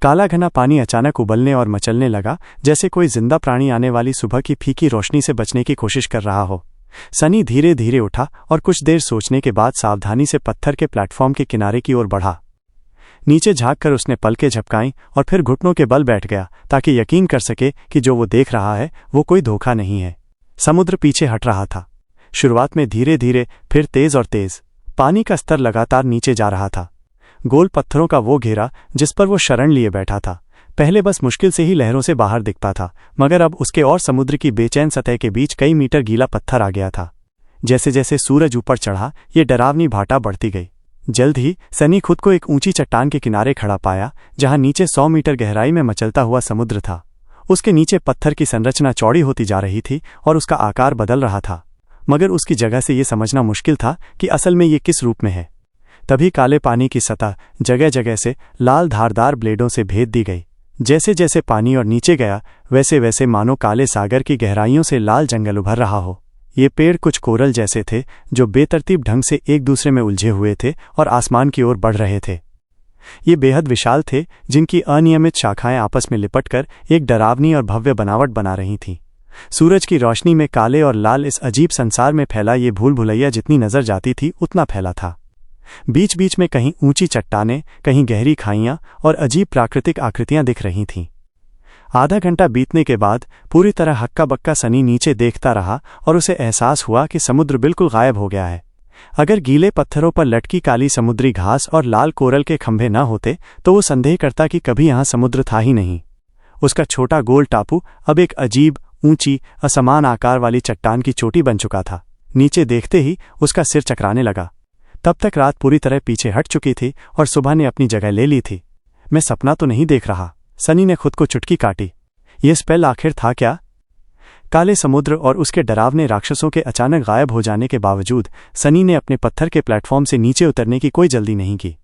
काला घना पानी अचानक उबलने और मचलने लगा, जैसे कोई जिंदा प्राणी आने वाली सुबह की फीकी रोशनी से बचने की कोशिश कर रहा हो। सनी धीरे धीरे उठा और कुछ देर सोचने के बाद सावधानी से पत्थर के प्लेटफॉर्म के किनारे की ओर बढ़ा। नीचे झांककर उसने पलकें झपकाईं और फिर घुटनों के बल बैठ गया, ताकि यकीन कर सके कि जो वो देख रहा है वो कोई धोखा नहीं है। समुद्र पीछे हट रहा था। शुरुआत में धीरे धीरे, फिर तेज और तेज। पानी का स्तर लगातार नीचे जा रहा था। गोल पत्थरों का वो घेरा जिस पर वो शरण लिए बैठा था, पहले बस मुश्किल से ही लहरों से बाहर दिखता था, मगर अब उसके और समुद्र की बेचैन सतह के बीच कई मीटर गीला पत्थर आ गया था। जैसे जैसे सूरज ऊपर चढ़ा, ये डरावनी भाटा बढ़ती गई। जल्द ही सनी खुद को एक ऊंची चट्टान के किनारे खड़ा पाया, जहां नीचे 100 मीटर गहराई में मचलता हुआ समुद्र था। उसके नीचे पत्थर की संरचना चौड़ी होती जा रही थी और उसका आकार बदल रहा था, मगर उसकी जगह से ये समझना मुश्किल था कि असल में ये किस रूप में है। तभी काले पानी की सतह जगह जगह से लाल धारदार ब्लेडों से भेद दी गई। जैसे जैसे पानी और नीचे गया, वैसे वैसे मानो काले सागर की गहराइयों से लाल जंगल उभर रहा हो। ये पेड़ कुछ कोरल जैसे थे, जो बेतरतीब ढंग से एक दूसरे में उलझे हुए थे और आसमान की ओर बढ़ रहे थे। ये बेहद विशाल थे, जिनकी अनियमित शाखाएं आपस में लिपटकर एक डरावनी और भव्य बनावट बना रही थीं। सूरज की रोशनी में काले और लाल इस अजीब संसार में फैला ये भूल भुलैया जितनी नजर जाती थी उतना फैला था। बीच बीच में कहीं ऊंची चट्टानें, कहीं गहरी खाइयां और अजीब प्राकृतिक आकृतियां दिख रही थीं। आधा घंटा बीतने के बाद पूरी तरह हक्का बक्का सनी नीचे देखता रहा और उसे एहसास हुआ कि समुद्र बिल्कुल गायब हो गया है। अगर गीले पत्थरों पर लटकी काली समुद्री घास और लाल कोरल के खंभे न होते तो वो संदेह करता कि कभी यहाँ समुद्र था ही नहीं। उसका छोटा गोल टापू अब एक अजीब, ऊंची, असमान आकार वाली चट्टान की चोटी बन चुका था। नीचे देखते ही उसका सिर चकराने लगा। तब तक रात पूरी तरह पीछे हट चुकी थी और सुबह ने अपनी जगह ले ली थी। मैं सपना तो नहीं देख रहा, सनी ने खुद को चुटकी काटी। यह स्पेल आखिर था क्या? काले समुद्र और उसके डरावने राक्षसों के अचानक गायब हो जाने के बावजूद सनी ने अपने पत्थर के प्लेटफॉर्म से नीचे उतरने की कोई जल्दी नहीं की।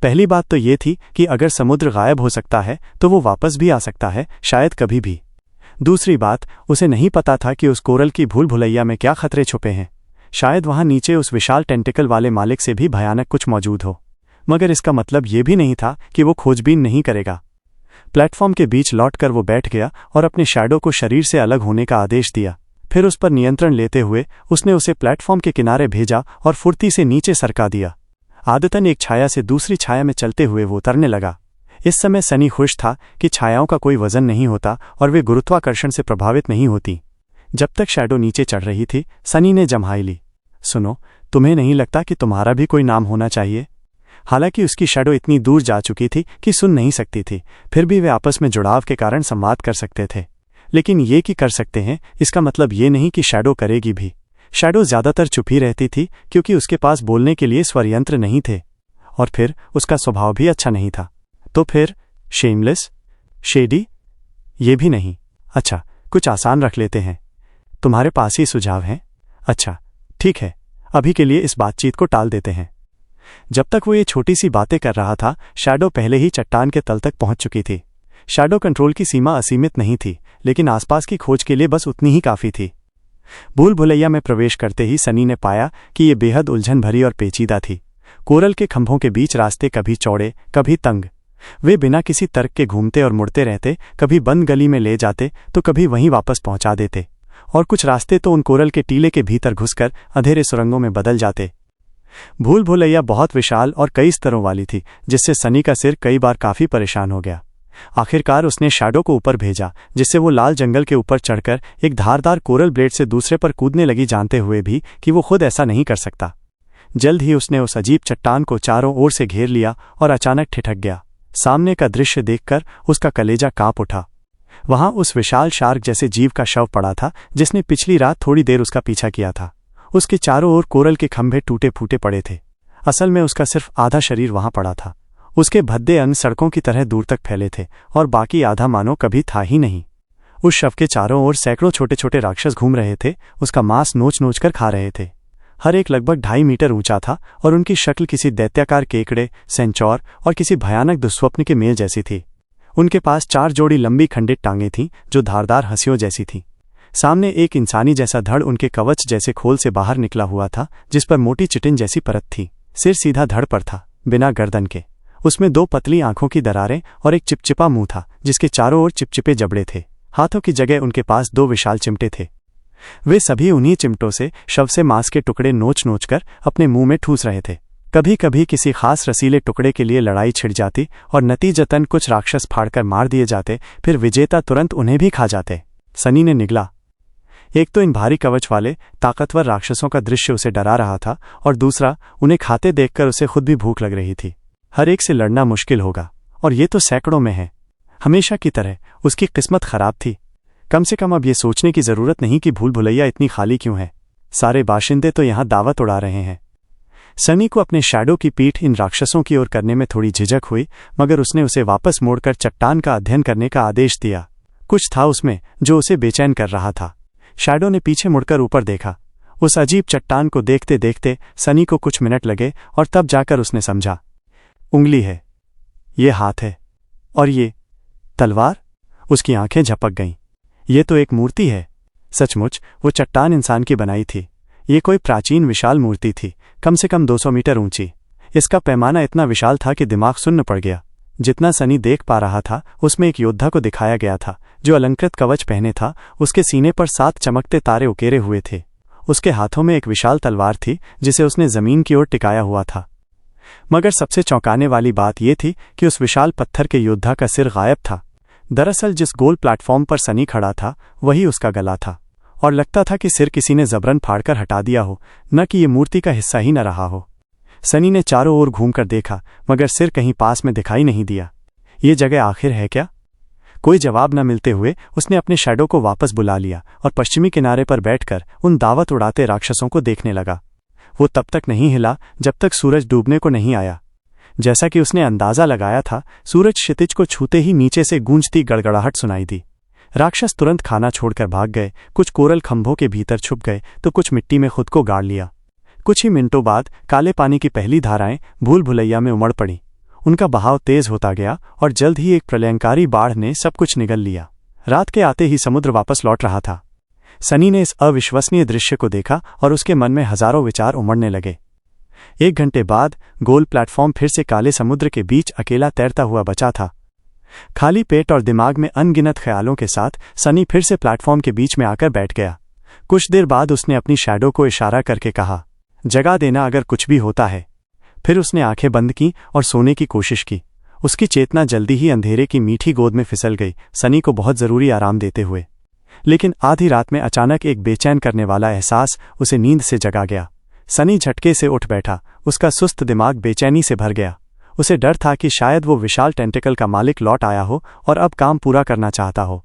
पहली बात तो ये थी कि अगर समुद्र गायब हो सकता है तो वो वापस भी आ सकता है, शायद कभी भी। दूसरी बात, उसे नहीं पता था कि उस कोरल की भूल भुलैया में क्या खतरे छुपे हैं। शायद वहां नीचे उस विशाल टेंटिकल वाले मालिक से भी भयानक कुछ मौजूद हो। मगर इसका मतलब ये भी नहीं था कि वो खोजबीन नहीं करेगा। प्लेटफॉर्म के बीच लौटकर वो बैठ गया और अपने शैडो को शरीर से अलग होने का आदेश दिया। फिर उस पर नियंत्रण लेते हुए उसने उसे प्लेटफॉर्म के किनारे भेजा और फुर्ती से नीचे सरका दिया। आदतन एक छाया से दूसरी छाया में चलते हुए वो उतरने लगा। इस समय सनी खुश था कि छायाओं का कोई वजन नहीं होता और वे गुरुत्वाकर्षण से प्रभावित नहीं होती। जब तक शैडो नीचे चढ़ रही थी, सनी ने जम्हाई ली। सुनो, तुम्हें नहीं लगता कि तुम्हारा भी कोई नाम होना चाहिए? हालांकि उसकी शैडो इतनी दूर जा चुकी थी कि सुन नहीं सकती थी, फिर भी वे आपस में जुड़ाव के कारण संवाद कर सकते थे। लेकिन ये कि कर सकते हैं, इसका मतलब ये नहीं कि शैडो करेगी भी। शैडो ज्यादातर चुप ही रहती थी, क्योंकि उसके पास बोलने के लिए स्वर यंत्र नहीं थे, और फिर उसका स्वभाव भी अच्छा नहीं था। तो फिर शेमलेस, शेडी? ये भी नहीं। अच्छा, कुछ आसान रख लेते हैं। तुम्हारे पास ही सुझाव हैं? अच्छा ठीक है, अभी के लिए इस बातचीत को टाल देते हैं। जब तक वो ये छोटी सी बातें कर रहा था, शैडो पहले ही चट्टान के तल तक पहुंच चुकी थी। शैडो कंट्रोल की सीमा असीमित नहीं थी, लेकिन आसपास की खोज के लिए बस उतनी ही काफी थी। भूल भुलैया में प्रवेश करते ही सनी ने पाया कि ये बेहद उलझन भरी और पेचीदा थी। कोरल के खंभों के बीच रास्ते कभी चौड़े, कभी तंग। वे बिना किसी तर्क के घूमते और मुड़ते रहते, कभी बंद गली में ले जाते तो कभी वहीं वापस पहुंचा देते, और कुछ रास्ते तो उन कोरल के टीले के भीतर घुसकर अंधेरे सुरंगों में बदल जाते। भूल भुलैया बहुत विशाल और कई स्तरों वाली थी, जिससे सनी का सिर कई बार काफी परेशान हो गया। आखिरकार उसने शैडो को ऊपर भेजा, जिससे वो लाल जंगल के ऊपर चढ़कर एक धारदार कोरल ब्लेड से दूसरे पर कूदने लगी, जानते हुए भी कि वो खुद ऐसा नहीं कर सकता। जल्द ही उसने उस अजीब चट्टान को चारों ओर से घेर लिया और अचानक ठिठक गया। सामने का दृश्य देखकर उसका कलेजा कांप उठा। वहां उस विशाल शार्क जैसे जीव का शव पड़ा था, जिसने पिछली रात थोड़ी देर उसका पीछा किया था। उसके चारों ओर कोरल के खंभे टूटे फूटे पड़े थे। असल में उसका सिर्फ आधा शरीर वहां पड़ा था। उसके भद्दे अंग सड़कों की तरह दूर तक फैले थे और बाकी आधा मानो कभी था ही नहीं। उस शव के चारों ओर सैकड़ों छोटे छोटे राक्षस घूम रहे थे, उसका मांस नोच नोच कर खा रहे थे। हर एक लगभग 2.5 मीटर ऊंचा था और उनकी शक्ल किसी दैत्याकार केकड़े, सेंचौर और किसी भयानक दुस्वप्न के मेल जैसी थी। उनके पास 4 जोड़ी लंबी खंडित टांगें थीं, जो धारदार हंसियों जैसी थीं। सामने एक इंसानी जैसा धड़ उनके कवच जैसे खोल से बाहर निकला हुआ था, जिस पर मोटी चिटिन जैसी परत थी। सिर सीधा धड़ पर था, बिना गर्दन के। उसमें 2 पतली आंखों की दरारें और एक चिपचिपा मुंह था जिसके चारों ओर चिपचिपे जबड़े थे। हाथों की जगह उनके पास 2 विशाल चिमटे थे। वे सभी उन्हीं चिमटों से शव से मांस के टुकड़े नोच नोच कर अपने मुंह में ठूस रहे थे। कभी कभी किसी खास रसीले टुकड़े के लिए लड़ाई छिड़ जाती और नतीजतन कुछ राक्षस फाड़कर मार दिए जाते, फिर विजेता तुरंत उन्हें भी खा जाते। सनी ने निगला। एक तो इन भारी कवच वाले ताकतवर राक्षसों का दृश्य उसे डरा रहा था और दूसरा उन्हें खाते देखकर उसे खुद भी भूख लग रही थी। हर एक से लड़ना मुश्किल होगा और ये तो सैकड़ों में है। हमेशा की तरह उसकी किस्मत खराब थी। कम से कम अब ये सोचने की जरूरत नहीं कि भूल भुलैया इतनी खाली क्यों है। सारे बाशिंदे तो यहां दावत उड़ा रहे हैं। सनी को अपने शैडो की पीठ इन राक्षसों की ओर करने में थोड़ी झिझक हुई, मगर उसने उसे वापस मोड़कर चट्टान का अध्ययन करने का आदेश दिया। कुछ था उसमें जो उसे बेचैन कर रहा था। शैडो ने पीछे मुड़कर ऊपर देखा। उस अजीब चट्टान को देखते देखते सनी को कुछ मिनट लगे और तब जाकर उसने समझा। उंगली है, ये हाथ है और ये तलवार। उसकी आंखें झपक गईं। ये तो एक मूर्ति है। सचमुच वो चट्टान इंसान की बनाई थी। ये कोई प्राचीन विशाल मूर्ति थी, कम से कम 200 मीटर ऊंची। इसका पैमाना इतना विशाल था कि दिमाग सुन्न पड़ गया। जितना सनी देख पा रहा था उसमें एक योद्धा को दिखाया गया था जो अलंकृत कवच पहने था। उसके सीने पर 7 चमकते तारे उकेरे हुए थे। उसके हाथों में एक विशाल तलवार थी जिसे उसने जमीन की ओर टिकाया हुआ था। मगर सबसे चौंकाने वाली बात यह थी कि उस विशाल पत्थर के योद्धा का सिर गायब था। दरअसल जिस गोल प्लेटफॉर्म पर सनी खड़ा था वही उसका गला था और लगता था कि सिर किसी ने जबरन फाड़कर हटा दिया हो, न कि ये मूर्ति का हिस्सा ही न रहा हो। सनी ने चारों ओर घूमकर देखा मगर सिर कहीं पास में दिखाई नहीं दिया। ये जगह आखिर है क्या? कोई जवाब न मिलते हुए उसने अपने शैडो को वापस बुला लिया और पश्चिमी किनारे पर बैठकर उन दावत उड़ाते राक्षसों को देखने लगा। वो तब तक नहीं हिला जब तक सूरज डूबने को नहीं आया। जैसा कि उसने अंदाजा लगाया था, सूरज क्षितिज को छूते ही नीचे से गूंजती गड़गड़ाहट सुनाई दी। राक्षस तुरंत खाना छोड़कर भाग गए। कुछ कोरल खंभों के भीतर छुप गए तो कुछ मिट्टी में खुद को गाड़ लिया। कुछ ही मिनटों बाद काले पानी की पहली धाराएं भूल भुलैया में उमड़ पड़ी। उनका बहाव तेज होता गया और जल्द ही एक प्रलयंकारी बाढ़ ने सब कुछ निगल लिया। रात के आते ही समुद्र वापस लौट रहा था। सनी ने इस अविश्वसनीय दृश्य को देखा और उसके मन में हजारों विचार उमड़ने लगे। 1 घंटे बाद गोल प्लेटफॉर्म फिर से काले समुद्र के बीच अकेला तैरता हुआ बचा था। खाली पेट और दिमाग में अनगिनत ख्यालों के साथ सनी फिर से प्लेटफॉर्म के बीच में आकर बैठ गया। कुछ देर बाद उसने अपनी शैडो को इशारा करके कहा, जगा देना अगर कुछ भी होता है। फिर उसने आंखें बंद की और सोने की कोशिश की। उसकी चेतना जल्दी ही अंधेरे की मीठी गोद में फिसल गई, सनी को बहुत जरूरी आराम देते हुए। लेकिन आधी रात में अचानक एक बेचैन करने वाला एहसास उसे नींद से जगा गया। सनी झटके से उठ बैठा। उसका सुस्त दिमाग बेचैनी से भर गया। उसे डर था कि शायद वो विशाल टेंटिकल का मालिक लौट आया हो और अब काम पूरा करना चाहता हो,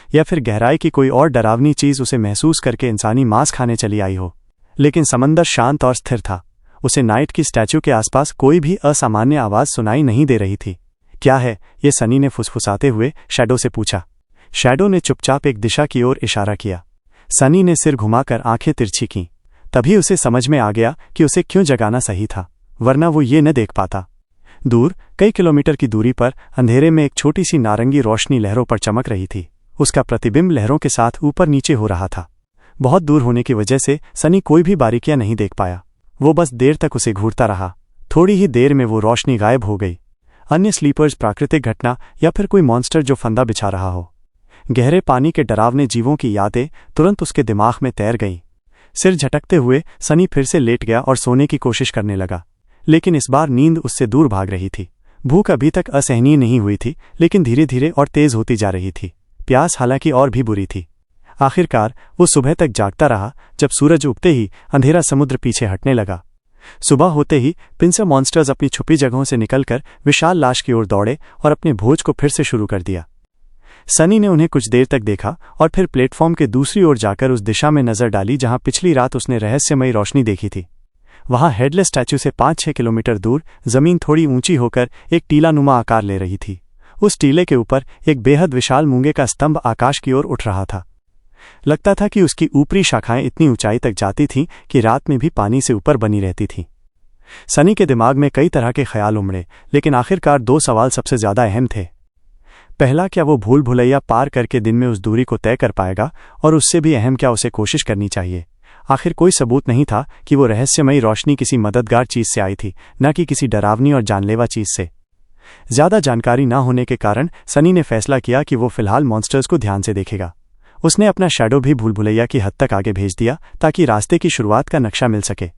या फिर गहराई की कोई और डरावनी चीज उसे महसूस करके इंसानी मांस खाने चली आई हो। लेकिन समंदर शांत और स्थिर था। उसे नाइट की स्टैच्यू के आसपास कोई भी असामान्य आवाज सुनाई नहीं दे रही थी। क्या है ये? सनी ने फुसफुसाते हुए शैडो से पूछा। शैडो ने चुपचाप एक दिशा की ओर इशारा किया। सनी ने सिर घुमाकर आंखें तिरछी कीं। तभी उसे समझ में आ गया कि उसे क्यों जगाना सही था, वरना वो ये न देख पाता। दूर कई किलोमीटर की दूरी पर अंधेरे में एक छोटी सी नारंगी रोशनी लहरों पर चमक रही थी। उसका प्रतिबिंब लहरों के साथ ऊपर नीचे हो रहा था। बहुत दूर होने की वजह से सनी कोई भी बारीकियां नहीं देख पाया। वो बस देर तक उसे घूरता रहा। थोड़ी ही देर में वो रोशनी गायब हो गई। अन्य स्लीपर्स, प्राकृतिक घटना या फिर कोई मॉन्स्टर जो फंदा बिछा रहा हो। गहरे पानी के डरावने जीवों की यादें तुरंत उसके दिमाग में तैर गईं। सिर झटकते हुए सनी फिर से लेट गया और सोने की कोशिश करने लगा, लेकिन इस बार नींद उससे दूर भाग रही थी। भूख अभी तक असहनीय नहीं हुई थी, लेकिन धीरे धीरे और तेज होती जा रही थी। प्यास हालांकि और भी बुरी थी। आखिरकार वो सुबह तक जागता रहा। जब सूरज उगते ही अंधेरा समुद्र पीछे हटने लगा। सुबह होते ही पिंसर मॉन्स्टर्स अपनी छुपी जगहों से निकलकर विशाल लाश की ओर दौड़े और अपने भोज को फिर से शुरू कर दिया। सनी ने उन्हें कुछ देर तक देखा और फिर प्लेटफॉर्म के दूसरी ओर जाकर उस दिशा में नजर डाली जहां पिछली रात उसने रहस्यमयी रोशनी देखी थी। वहां हेडलेस स्टैच्यू से 5-6 किलोमीटर दूर जमीन थोड़ी ऊंची होकर एक टीलानुमा आकार ले रही थी। उस टीले के ऊपर एक बेहद विशाल मूंगे का स्तंभ आकाश की ओर उठ रहा था। लगता था कि उसकी ऊपरी शाखाएं इतनी ऊंचाई तक जाती थीं कि रात में भी पानी से ऊपर बनी रहती थीं। सनी के दिमाग में कई तरह के ख्याल उमड़े, लेकिन आखिरकार 2 सवाल सबसे ज्यादा अहम थे। पहला, क्या वो भूल भुलैया पार करके दिन में उस दूरी को तय कर पाएगा? और उससे भी अहम, क्या उसे कोशिश करनी चाहिए? आखिर कोई सबूत नहीं था कि वो रहस्यमयी रोशनी किसी मददगार चीज से आई थी, न कि किसी डरावनी और जानलेवा चीज से। ज्यादा जानकारी ना होने के कारण सनी ने फैसला किया कि वो फिलहाल मॉन्स्टर्स को ध्यान से देखेगा। उसने अपना शैडो भी भूल भुलैया की हद तक आगे भेज दिया ताकि रास्ते की शुरुआत का नक्शा मिल सके।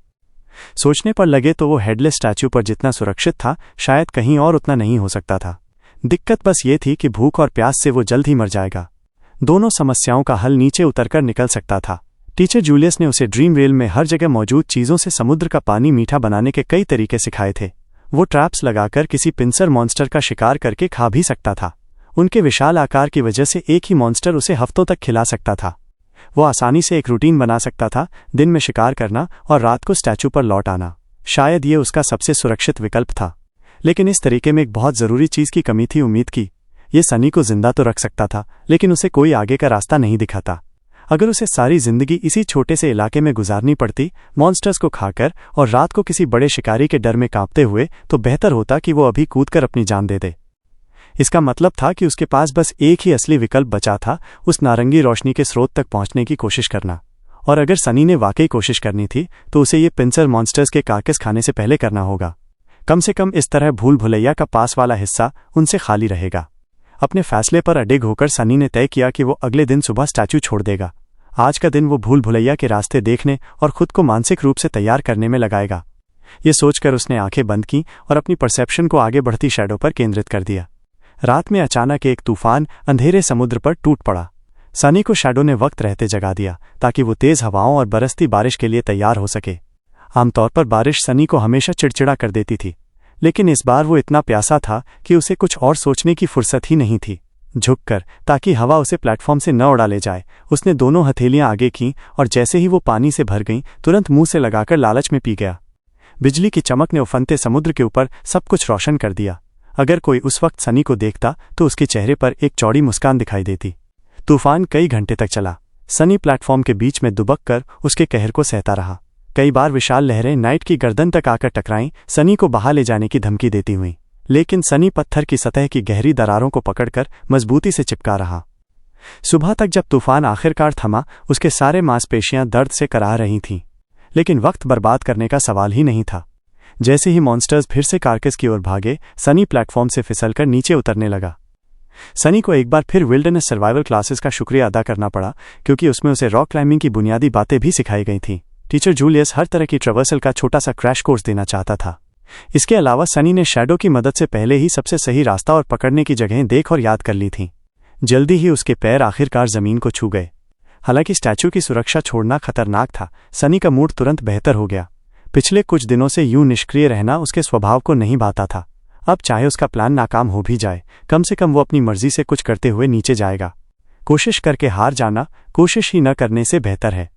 सोचने पर लगे तो वो हेडलेस स्टैच्यू पर जितना सुरक्षित था शायद कहीं और उतना नहीं हो सकता था। दिक्कत बस ये थी कि भूख और प्यास से वो जल्द ही मर जाएगा। दोनों समस्याओं का हल नीचे उतरकर निकल सकता था। टीचर जूलियस ने उसे ड्रीम रेल में हर जगह मौजूद चीज़ों से समुद्र का पानी मीठा बनाने के कई तरीके सिखाए थे। वो ट्रैप्स लगाकर किसी पिंसर मॉन्स्टर का शिकार करके खा भी सकता था। उनके विशाल आकार की वजह से एक ही मॉन्स्टर उसे हफ्तों तक खिला सकता था। वो आसानी से एक रूटीन बना सकता था, दिन में शिकार करना और रात को स्टैचू पर लौट आना। शायद ये उसका सबसे सुरक्षित विकल्प था। लेकिन इस तरीके में एक बहुत ज़रूरी चीज़ की कमी थी, उम्मीद की। ये सनी को जिंदा तो रख सकता था, लेकिन उसे कोई आगे का रास्ता नहीं दिखाता। अगर उसे सारी जिंदगी इसी छोटे से इलाके में गुजारनी पड़ती, मॉन्स्टर्स को खाकर और रात को किसी बड़े शिकारी के डर में कांपते हुए, तो बेहतर होता कि वो अभी कूदकर अपनी जान दे दे। इसका मतलब था कि उसके पास बस एक ही असली विकल्प बचा था, उस नारंगी रोशनी के स्रोत तक पहुंचने की कोशिश करना। और अगर सनी ने वाकई कोशिश करनी थी तो उसे ये पिंसर मॉन्स्टर्स के कार्केस खाने से पहले करना होगा। कम से कम इस तरह भूल भुलैया का पास वाला हिस्सा उनसे खाली रहेगा। अपने फैसले पर अडिग होकर सनी ने तय किया कि वो अगले दिन सुबह स्टैच्यू छोड़ देगा। आज का दिन वो भूल भुलैया के रास्ते देखने और खुद को मानसिक रूप से तैयार करने में लगाएगा। ये सोचकर उसने आंखें बंद की और अपनी परसेप्शन को आगे बढ़ती शैडो पर केंद्रित कर दिया। रात में अचानक एक तूफान अंधेरे समुद्र पर टूट पड़ा। सनी को शैडो ने वक्त रहते जगा दिया ताकि वो तेज हवाओं और बरसती बारिश के लिए तैयार हो सके। आमतौर पर बारिश सनी को हमेशा चिड़चिड़ा कर देती थी, लेकिन इस बार वो इतना प्यासा था कि उसे कुछ और सोचने की फुर्सत ही नहीं थी। झुककर, ताकि हवा उसे प्लेटफॉर्म से न उड़ा ले जाए, उसने दोनों हथेलियां आगे कीं और जैसे ही वो पानी से भर गईं, तुरंत मुंह से लगाकर लालच में पी गया। बिजली की चमक ने उफनते समुद्र के ऊपर सब कुछ रोशन कर दिया। अगर कोई उस वक्त सनी को देखता तो उसके चेहरे पर एक चौड़ी मुस्कान दिखाई देती। तूफान कई घंटे तक चला। सनी प्लेटफॉर्म के बीच में दुबक कर उसके कहर को सहता रहा। कई बार विशाल लहरें नाइट की गर्दन तक आकर टकराईं, सनी को बहा ले जाने की धमकी देती हुई। लेकिन सनी पत्थर की सतह की गहरी दरारों को पकड़कर मजबूती से चिपका रहा। सुबह तक जब तूफान आखिरकार थमा, उसके सारे मांसपेशियां दर्द से कराह रही थीं। लेकिन वक्त बर्बाद करने का सवाल ही नहीं था। जैसे ही मॉन्स्टर्स फिर से कार्केस की ओर भागे, सनी प्लेटफॉर्म से फिसलकर नीचे उतरने लगा। सनी को एक बार फिर विल्डरनेस सर्वाइवल क्लासेस का शुक्रिया अदा करना पड़ा, क्योंकि उसमें उसे रॉक क्लाइंबिंग की बुनियादी बातें भी सिखाई गई थीं। टीचर जूलियस हर तरह की ट्रैवर्सल का छोटा सा क्रैश कोर्स देना चाहता था। इसके अलावा सनी ने शैडो की मदद से पहले ही सबसे सही रास्ता और पकड़ने की जगहें देख और याद कर ली थीं। जल्दी ही उसके पैर आखिरकार जमीन को छू गए। हालांकि स्टैच्यू की सुरक्षा छोड़ना खतरनाक था, सनी का मूड तुरंत बेहतर हो गया। पिछले कुछ दिनों से यूं निष्क्रिय रहना उसके स्वभाव को नहीं भाता था। अब चाहे उसका प्लान नाकाम हो भी जाए, कम से कम वो अपनी मर्जी से कुछ करते हुए नीचे जाएगा। कोशिश करके हार जाना कोशिश ही न करने से बेहतर है।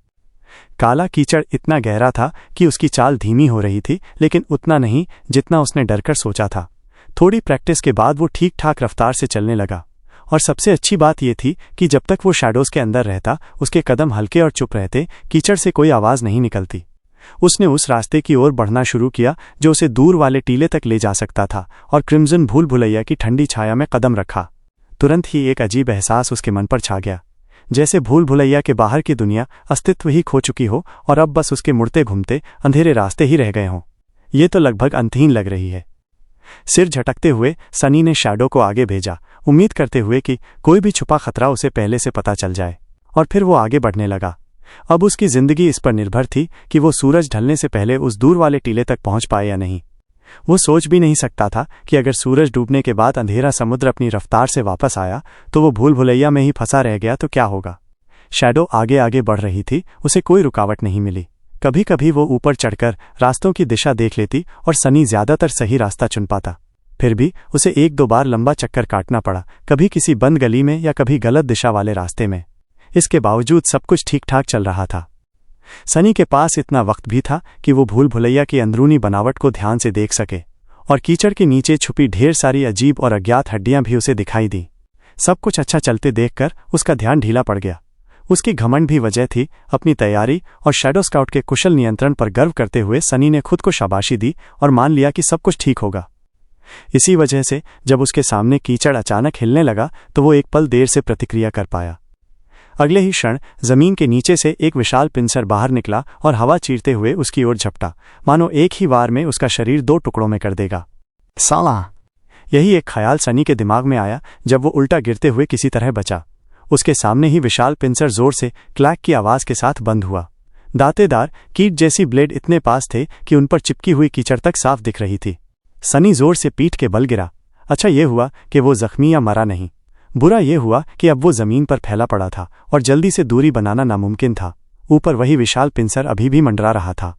काला कीचड़ इतना गहरा था कि उसकी चाल धीमी हो रही थी, लेकिन उतना नहीं जितना उसने डरकर सोचा था। थोड़ी प्रैक्टिस के बाद वो ठीक ठाक रफ्तार से चलने लगा। और सबसे अच्छी बात यह थी कि जब तक वो शैडोज के अंदर रहता, उसके कदम हल्के और चुप रहते, कीचड़ से कोई आवाज नहीं निकलती। उसने उस रास्ते की ओर बढ़ना शुरू किया जो उसे दूर वाले टीले तक ले जा सकता था, और क्रिम्जन भूल भुलैया की ठंडी छाया में कदम रखा। तुरंत ही एक अजीब एहसास उसके मन पर छा गया, जैसे भूल भुलैया के बाहर की दुनिया अस्तित्व ही खो चुकी हो और अब बस उसके मुड़ते घूमते अंधेरे रास्ते ही रह गए हों। ये तो लगभग अंतहीन लग रही है। सिर झटकते हुए सनी ने शैडो को आगे भेजा, उम्मीद करते हुए कि कोई भी छुपा खतरा उसे पहले से पता चल जाए। और फिर वो आगे बढ़ने लगा। अब उसकी जिंदगी इस पर निर्भर थी कि वो सूरज ढलने से पहले उस दूर वाले टीले तक पहुंच पाए या नहीं। वो सोच भी नहीं सकता था कि अगर सूरज डूबने के बाद अंधेरा समुद्र अपनी रफ्तार से वापस आया तो वो भूल भुलैया में ही फंसा रह गया तो क्या होगा। शैडो आगे आगे बढ़ रही थी, उसे कोई रुकावट नहीं मिली। कभी कभी वो ऊपर चढ़कर रास्तों की दिशा देख लेती और सनी ज्यादातर सही रास्ता चुन पाता। फिर भी उसे एक दो बार लंबा चक्कर काटना पड़ा, कभी किसी बंद गली में या कभी गलत दिशा वाले रास्ते में। इसके बावजूद सब कुछ ठीक ठाक चल रहा था। सनी के पास इतना वक्त भी था कि वो भूल भुलैया की अंदरूनी बनावट को ध्यान से देख सके, और कीचड़ के नीचे छुपी ढेर सारी अजीब और अज्ञात हड्डियां भी उसे दिखाई दी। सब कुछ अच्छा चलते देखकर उसका ध्यान ढीला पड़ गया। उसकी घमंड भी वजह थी। अपनी तैयारी और शैडो स्काउट के कुशल नियंत्रण पर गर्व करते हुए सनी ने खुद को शाबाशी दी और मान लिया कि सब कुछ ठीक होगा। इसी वजह से जब उसके सामने कीचड़ अचानक हिलने लगा तो वो एक पल देर से प्रतिक्रिया कर पाया। अगले ही क्षण जमीन के नीचे से एक विशाल पिंसर बाहर निकला और हवा चीरते हुए उसकी ओर झपटा, मानो एक ही वार में उसका शरीर दो टुकड़ों में कर देगा। साला! यही एक ख्याल सनी के दिमाग में आया जब वो उल्टा गिरते हुए किसी तरह बचा। उसके सामने ही विशाल पिंसर जोर से क्लैक की आवाज के साथ बंद हुआ। दांतेदार कीट जैसी ब्लेड इतने पास थे कि उन पर चिपकी हुई कीचड़ तक साफ दिख रही थी। सनी जोर से पीठ के बल गिरा। अच्छा ये हुआ कि वो जख्मी या मरा नहीं। बुरा ये हुआ कि अब वो जमीन पर फैला पड़ा था और जल्दी से दूरी बनाना नामुमकिन था। ऊपर वही विशाल पिंसर अभी भी मंडरा रहा था।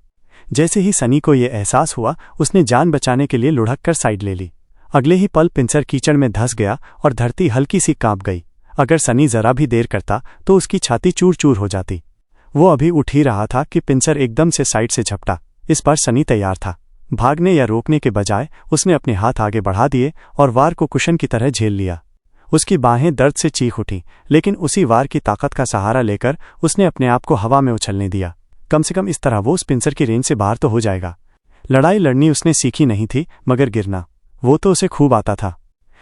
जैसे ही सनी को ये एहसास हुआ, उसने जान बचाने के लिए लुढ़क कर साइड ले ली। अगले ही पल पिंसर कीचड़ में धंस गया और धरती हल्की सी कांप गई। अगर सनी जरा भी देर करता तो उसकी छाती चूर चूर हो जाती। वो अभी उठ ही रहा था कि पिंसर एकदम से साइड से झपटा। इस पर सनी तैयार था। भागने या रोकने के बजाय उसने अपने हाथ आगे बढ़ा दिए और वार को कुशन की तरह झेल लिया। उसकी बाहें दर्द से चीख उठीं, लेकिन उसी वार की ताकत का सहारा लेकर उसने अपने आप को हवा में उछलने दिया। कम से कम इस तरह वो उस पिंसर की रेंज से बाहर तो हो जाएगा। लड़ाई लड़नी उसने सीखी नहीं थी, मगर गिरना वो तो उसे खूब आता था।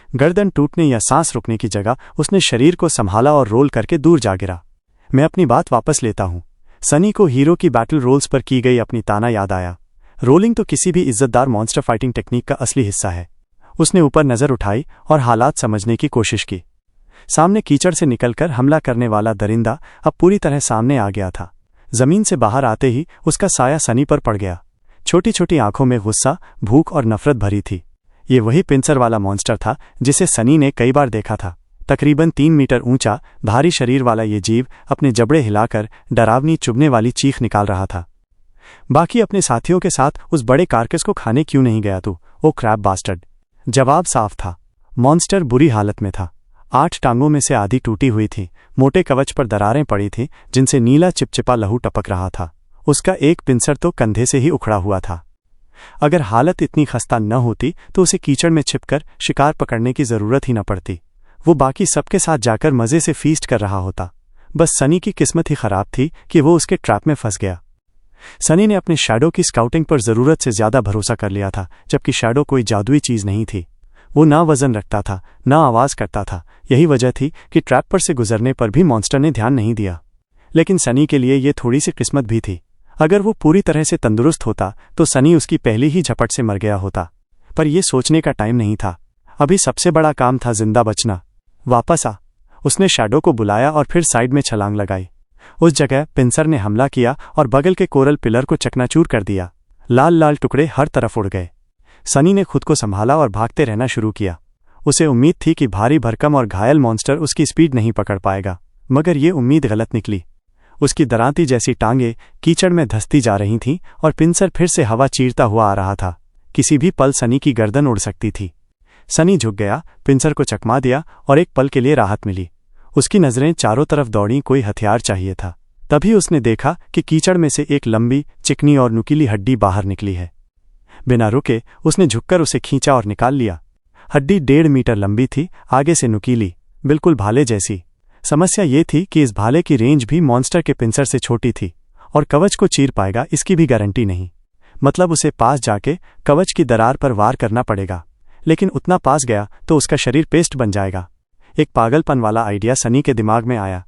गर्दन टूटने या सांस रुकने की जगह उसने शरीर को संभाला और रोल करके दूर जा गिरा। मैं अपनी बात वापस लेता हूं। सनी को हीरो की बैटल रोल्स पर की गई अपनी ताना याद आया। रोलिंग तो किसी भी इज्जतदार मॉन्स्टर फाइटिंग टेक्निक का असली हिस्सा है। उसने ऊपर नजर उठाई और हालात समझने की कोशिश की। सामने कीचड़ से निकलकर हमला करने वाला दरिंदा अब पूरी तरह सामने आ गया था। जमीन से बाहर आते ही उसका साया सनी पर पड़ गया। छोटी छोटी आंखों में गुस्सा, भूख और नफरत भरी थी। ये वही पिंसर वाला मॉन्स्टर था जिसे सनी ने कई बार देखा था। तकरीबन 3 मीटर ऊंचा, भारी शरीर वाला ये जीव अपने जबड़े हिलाकर डरावनी चुभने वाली चीख निकाल रहा था। बाकी अपने साथियों के साथ उस बड़े कार्कस को खाने क्यों नहीं गया तू, ओ क्रैब बास्टर्ड? जवाब साफ था। मॉन्स्टर बुरी हालत में था। 8 टांगों में से आधी टूटी हुई थी। मोटे कवच पर दरारें पड़ी थीं जिनसे नीला चिपचिपा लहू टपक रहा था। उसका एक पिंसर तो कंधे से ही उखड़ा हुआ था। अगर हालत इतनी खस्ता न होती तो उसे कीचड़ में छिपकर शिकार पकड़ने की जरूरत ही न पड़ती। वो बाकी सबके साथ जाकर मजे से फीस्ट कर रहा होता। बस सनी की किस्मत ही खराब थी कि वो उसके ट्रैप में फंस गया। सनी ने अपने शैडो की स्काउटिंग पर जरूरत से ज्यादा भरोसा कर लिया था, जबकि शैडो कोई जादुई चीज नहीं थी। वो ना वजन रखता था, ना आवाज करता था। यही वजह थी कि ट्रैप पर से गुजरने पर भी मॉन्स्टर ने ध्यान नहीं दिया। लेकिन सनी के लिए ये थोड़ी सी किस्मत भी थी। अगर वो पूरी तरह से तंदुरुस्त होता तो सनी उसकी पहली ही झपट से मर गया होता। पर यह सोचने का टाइम नहीं था। अभी सबसे बड़ा काम था जिंदा बचना। वापस आ, उसने शैडो को बुलाया और फिर साइड में छलांग लगाई। उस जगह पिंसर ने हमला किया और बगल के कोरल पिलर को चकनाचूर कर दिया। लाल लाल टुकड़े हर तरफ उड़ गए। सनी ने खुद को संभाला और भागते रहना शुरू किया। उसे उम्मीद थी कि भारी भरकम और घायल मॉन्स्टर उसकी स्पीड नहीं पकड़ पाएगा, मगर ये उम्मीद गलत निकली। उसकी दरांती जैसी टांगें कीचड़ में धंसती जा रही थीं और पिंसर फिर से हवा चीरता हुआ आ रहा था। किसी भी पल सनी की गर्दन उड़ सकती थी। सनी झुक गया, पिंसर को चकमा दिया और एक पल के लिए राहत मिली। उसकी नजरें चारों तरफ दौड़ीं, कोई हथियार चाहिए था। तभी उसने देखा कि कीचड़ में से एक लंबी, चिकनी और नुकीली हड्डी बाहर निकली है। बिना रुके उसने झुककर उसे खींचा और निकाल लिया। हड्डी 1.5 मीटर लंबी थी, आगे से नुकीली, बिल्कुल भाले जैसी। समस्या ये थी कि इस भाले की रेंज भी मॉन्स्टर के पिंसर से छोटी थी और कवच को चीर पाएगा इसकी भी गारंटी नहीं। मतलब उसे पास जाके कवच की दरार पर वार करना पड़ेगा, लेकिन उतना पास गया तो उसका शरीर पेस्ट बन जाएगा। एक पागलपन वाला आइडिया सनी के दिमाग में आया।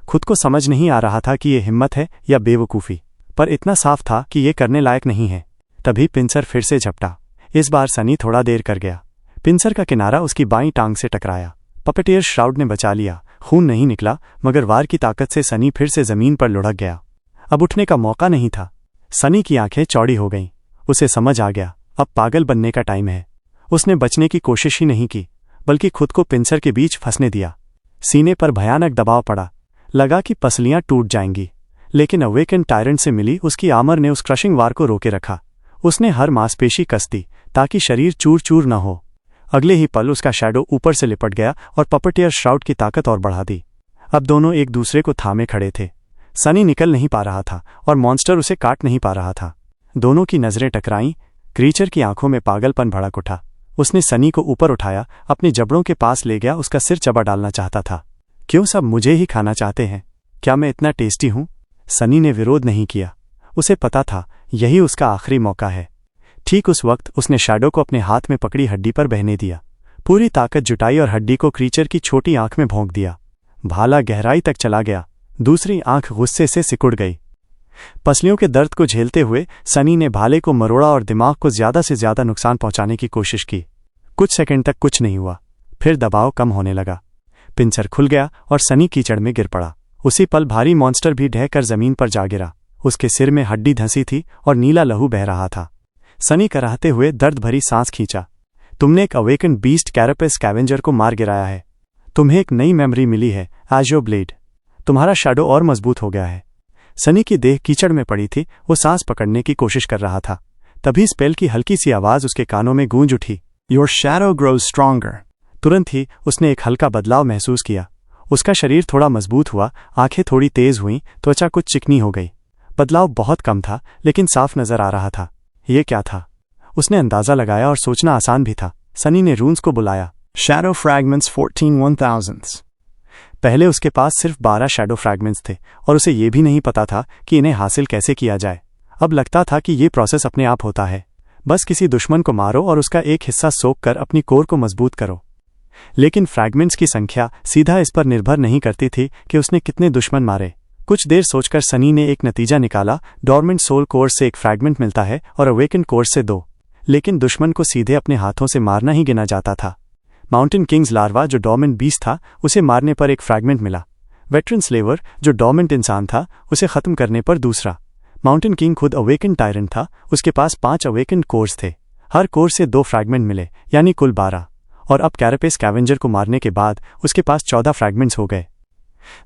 खुद को समझ नहीं आ रहा था कि ये हिम्मत है या बेवकूफ़ी, पर इतना साफ था कि ये करने लायक नहीं है। तभी पिंसर फिर से झपटा। इस बार सनी थोड़ा देर कर गया। पिंसर का किनारा उसकी बाईं टांग से टकराया। पपेटियर श्राउड ने बचा लिया। खून नहीं निकला, मगर वार की ताकत से सनी फिर से जमीन पर लुढ़क गया। अब उठने का मौका नहीं था। सनी की आंखें चौड़ी हो गईं। उसे समझ आ गया, अब पागल बनने का टाइम है। उसने बचने की कोशिश ही नहीं की, बल्कि खुद को पिंसर के बीच फंसने दिया। सीने पर भयानक दबाव पड़ा। लगा कि पसलियां टूट जाएंगी, लेकिन अवेकन टायरेंट से मिली उसकी आमर ने उस क्रशिंग वार को रोके रखा। उसने हर मांसपेशी कस दी ताकि शरीर चूर चूर न हो। अगले ही पल उसका शैडो ऊपर से लिपट गया और पपेटियर श्राउड की ताकत और बढ़ा दी। अब दोनों एक दूसरे को थामे खड़े थे। सनी निकल नहीं पा रहा था और मॉन्स्टर उसे काट नहीं पा रहा था। दोनों की नजरें टकराईं। क्रीचर की आंखों में पागलपन भड़क उठा। उसने सनी को ऊपर उठाया, अपने जबड़ों के पास ले गया, उसका सिर चबा डालना चाहता था। क्यों सब मुझे ही खाना चाहते हैं? क्या मैं इतना टेस्टी हूं? सनी ने विरोध नहीं किया। उसे पता था यही उसका आखिरी मौका है। ठीक उस वक्त उसने शैडो को अपने हाथ में पकड़ी हड्डी पर बहने दिया। पूरी ताकत जुटाई और हड्डी को क्रीचर की छोटी आंख में भोंक दिया। भाला गहराई तक चला गया। दूसरी आंख गुस्से से सिकुड़ गई। पसलियों के दर्द को झेलते हुए सनी ने भाले को मरोड़ा और दिमाग को ज्यादा से ज्यादा नुकसान पहुंचाने की कोशिश की। कुछ सेकंड तक कुछ नहीं हुआ, फिर दबाव कम होने लगा। पिंजर खुल गया और सनी कीचड़ में गिर पड़ा। उसी पल भारी मॉन्स्टर भी ढह कर जमीन पर जा गिरा। उसके सिर में हड्डी धंसी थी और नीला लहू बह रहा था। सनी कराहते हुए दर्द भरी सांस खींचा। तुमने एक अवेकन बीस्ट कैरापेस स्कैवेंजर को मार गिराया है। तुम्हें एक नई मेमोरी मिली है, एज़्योर ब्लेड। तुम्हारा शैडो और मजबूत हो गया है। सनी की देह कीचड़ में पड़ी थी। वो सांस पकड़ने की कोशिश कर रहा था। तभी स्पेल की हल्की सी आवाज उसके कानों में गूंज उठी, योर शैडो ग्रोज स्ट्रॉन्गर। तुरंत ही उसने एक हल्का बदलाव महसूस किया। उसका शरीर थोड़ा मजबूत हुआ, आंखें थोड़ी तेज हुईं, त्वचा कुछ चिकनी हो गई। बदलाव बहुत कम था, लेकिन साफ नजर आ रहा था। ये क्या था? उसने अंदाजा लगाया और सोचना आसान भी था। सनी ने रून्स को बुलाया, शैडो फ्रैगमेंट्स 14,000। पहले उसके पास सिर्फ 12 शैडो फ्रैगमेंट्स थे और उसे ये भी नहीं पता था कि इन्हें हासिल कैसे किया जाए। अब लगता था कि ये प्रोसेस अपने आप होता है। बस किसी दुश्मन को मारो और उसका एक हिस्सा सोख कर अपनी कोर को मजबूत करो। लेकिन फ्रैगमेंट्स की संख्या सीधा इस पर निर्भर नहीं करती थी कि उसने कितने दुश्मन मारे। कुछ देर सोचकर सनी ने एक नतीजा निकाला, डॉर्मेंट सोल कोर से एक फ्रैगमेंट मिलता है और अवेकन कोर से 2। लेकिन दुश्मन को सीधे अपने हाथों से मारना ही गिना जाता था। माउंटेन किंग्स लार्वा जो डॉर्मेंट बीस्ट था, उसे मारने पर एक फ्रैगमेंट मिला। वेटरन स्लेवर जो डॉर्मेंट इंसान था, उसे खत्म करने पर दूसरा। माउंटेन किंग खुद अवेकन टायरेंट था। उसके पास 5 अवेकन कोर्स थे। हर कोर से 2 फ्रैगमेंट मिले, यानी कुल 12। और अब कैरापेस स्कैवेंजर को मारने के बाद उसके पास 14 फ्रैगमेंट्स हो गए।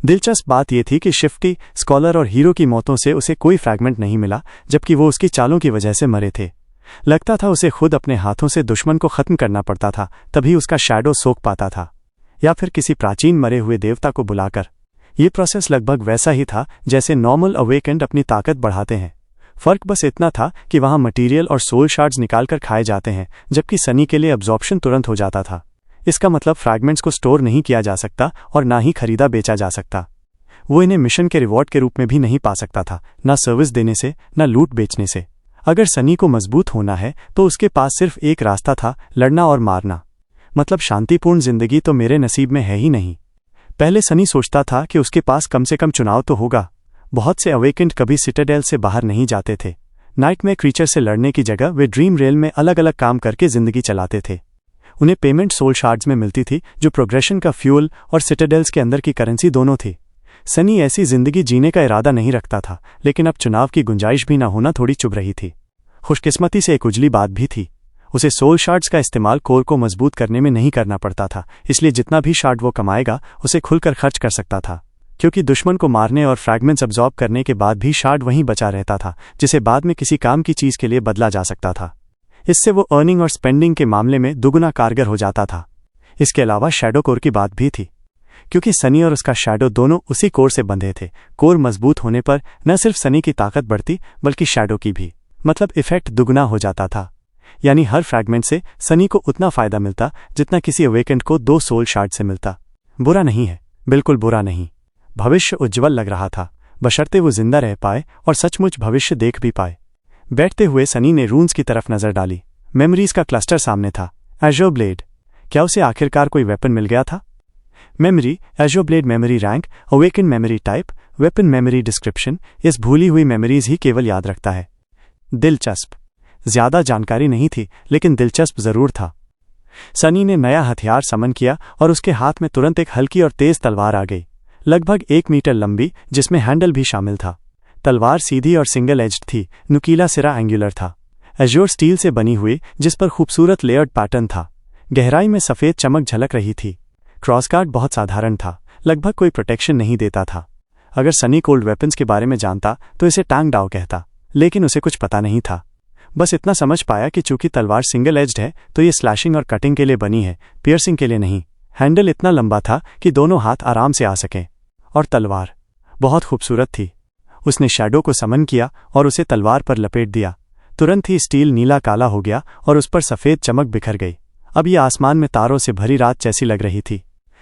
दिलचस्प बात यह थी कि शिफ्टी, स्कॉलर और हीरो की मौतों से उसे कोई फ्रैगमेंट नहीं मिला, जबकि वो उसकी चालों की वजह से मरे थे। लगता था उसे खुद अपने हाथों से दुश्मन को खत्म करना पड़ता था, तभी उसका शैडो सोख पाता था, या फिर किसी प्राचीन मरे हुए देवता को बुलाकर। यह प्रोसेस लगभग वैसा ही था जैसे नॉर्मल अवेकेंड अपनी ताकत बढ़ाते हैं। फर्क बस इतना था कि वहां मटीरियल और सोल शार्ड्स निकालकर खाए जाते हैं, जबकि सनी के लिए अब्जॉर्प्शन तुरंत हो जाता था। इसका मतलब फ्रैगमेंट्स को स्टोर नहीं किया जा सकता और ना ही खरीदा बेचा जा सकता। वो इन्हें मिशन के रिवॉर्ड के रूप में भी नहीं पा सकता था, ना सर्विस देने से, ना लूट बेचने से। अगर सनी को मजबूत होना है तो उसके पास सिर्फ एक रास्ता था, लड़ना और मारना। मतलब शांतिपूर्ण जिंदगी तो मेरे नसीब में है ही नहीं। पहले सनी सोचता था कि उसके पास कम से कम चुनाव तो होगा। बहुत से अवेकेंड कभी सिटाडेल से बाहर नहीं जाते थे। नाइटमेयर क्रीचर से लड़ने की जगह वे ड्रीम रेल में अलग अलग काम करके जिंदगी चलाते थे। उन्हें पेमेंट सोल शार्ड्स में मिलती थी, जो प्रोग्रेशन का फ्यूल और सिटाडेल्स के अंदर की करेंसी दोनों थी। सनी ऐसी जिंदगी जीने का इरादा नहीं रखता था, लेकिन अब चुनाव की गुंजाइश भी न होना थोड़ी चुभ रही थी। खुशकिस्मती से एक उजली बात भी थी। उसे सोल शार्ड्स का इस्तेमाल कोर को मजबूत करने में नहीं करना पड़ता था, इसलिए जितना भी शार्ड वो कमाएगा उसे खुलकर खर्च कर सकता था। क्योंकि दुश्मन को मारने और फ्रैगमेंट्स अब्जॉर्ब करने के बाद भी शार्ड वहीं बचा रहता था, जिसे बाद में किसी काम की चीज के लिए बदला जा सकता था। इससे वो अर्निंग और स्पेंडिंग के मामले में दुगुना कारगर हो जाता था। इसके अलावा शैडो कोर की बात भी थी, क्योंकि सनी और उसका शैडो दोनों उसी कोर से बंधे थे। कोर मजबूत होने पर न सिर्फ सनी की ताकत बढ़ती, बल्कि शैडो की भी। मतलब इफेक्ट दुगुना हो जाता था। यानी हर फ्रैगमेंट से सनी को उतना फायदा मिलता जितना किसी अवेकेंड को 2 सोल शार्ड से मिलता। बुरा नहीं है, बिल्कुल बुरा नहीं। भविष्य उज्ज्वल लग रहा था, बशर्ते वो जिंदा रह पाए और सचमुच भविष्य देख भी पाए। बैठते हुए सनी ने रून्स की तरफ नजर डाली। मेमोरीज का क्लस्टर सामने था। Azure blade. क्या उसे आखिरकार कोई वेपन मिल गया था? Memory, Azure blade memory rank, awaken memory type, weapon memory description. इस भूली हुई मेमोरीज ही केवल याद रखता है। दिलचस्प। ज्यादा जानकारी नहीं थी, लेकिन दिलचस्प जरूर था। सनी ने नया हथियार समन किया और उसके हाथ में तुरंत एक हल्की और तेज तलवार आ गई, लगभग 1 मीटर लंबी, जिसमें हैंडल भी शामिल था। तलवार सीधी और सिंगल एज्ड थी, नुकीला सिरा एंगुलर था। एज़्योर स्टील से बनी हुई, जिस पर खूबसूरत लेयर्ड पैटर्न था। गहराई में सफेद चमक झलक रही थी। क्रॉसगार्ड बहुत साधारण था, लगभग कोई प्रोटेक्शन नहीं देता था। अगर सनी कोल्ड वेपन्स के बारे में जानता तो इसे टांग डाउ कहता, लेकिन उसे कुछ पता नहीं था। बस इतना समझ पाया कि चूंकि तलवार सिंगल एज्ड है तो ये स्लैशिंग और कटिंग के लिए बनी है, पियर्सिंग के लिए नहीं। हैंडल इतना लंबा था कि दोनों हाथ आराम से आ सकें। और तलवार बहुत खूबसूरत थी। उसने शैडो को समन किया और उसे तलवार पर लपेट दिया। तुरंत ही स्टील नीला काला हो गया और उस पर सफेद चमक बिखर गई। अब ये आसमान में तारों से भरी रात जैसी लग रही थी।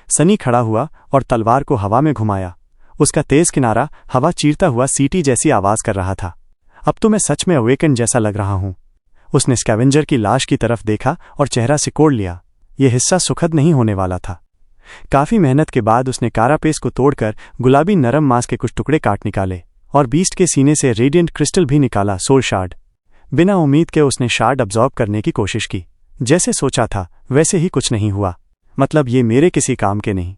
सनी खड़ा हुआ और तलवार को हवा में घुमाया। उसका तेज किनारा हवा चीरता हुआ सीटी जैसी आवाज कर रहा था। अब तो मैं सच में अवेकन जैसा लग रहा हूं। उसने स्कैवेंजर की लाश की तरफ देखा और चेहरा सिकोड़ लिया। यह हिस्सा सुखद नहीं होने वाला था। काफी मेहनत के बाद उसने कारापेस को तोड़कर गुलाबी नरम मांस के कुछ टुकड़े काट निकाले और बीस्ट के सीने से रेडिएंट क्रिस्टल भी निकाला, सोल शार्ड। बिना उम्मीद के उसने शार्ड अब्जॉर्ब करने की कोशिश की। जैसे सोचा था वैसे ही कुछ नहीं हुआ। मतलब ये मेरे किसी काम के नहीं।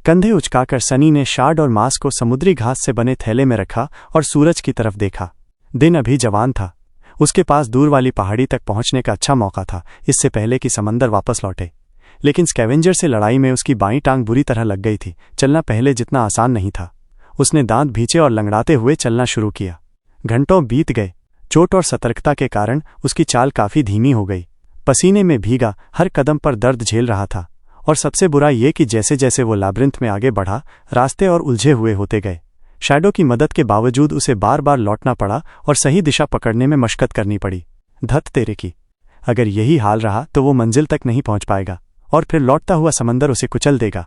कंधे उचकाकर सनी ने शार्ड और मांस को समुद्री घास से बने थैले में रखा और सूरज की तरफ देखा। दिन अभी जवान था। उसके पास दूर वाली पहाड़ी तक पहुंचने का अच्छा मौका था, इससे पहले कि समंदर वापस लौटे। लेकिन स्कैवेंजर से लड़ाई में उसकी बाईं टांग बुरी तरह लग गई थी। चलना पहले जितना आसान नहीं था। उसने दांत भींचे और लंगड़ाते हुए चलना शुरू किया। घंटों बीत गए। चोट और सतर्कता के कारण उसकी चाल काफी धीमी हो गई। पसीने में भीगा, हर कदम पर दर्द झेल रहा था। और सबसे बुरा ये कि जैसे जैसे वो लाबिरिंथ में आगे बढ़ा, रास्ते और उलझे हुए होते गए। शैडो की मदद के बावजूद उसे बार बार लौटना पड़ा और सही दिशा पकड़ने में मशक्कत करनी पड़ी। धत तेरे की, अगर यही हाल रहा तो वो मंजिल तक नहीं पहुंच पाएगा और फिर लौटता हुआ समंदर उसे कुचल देगा।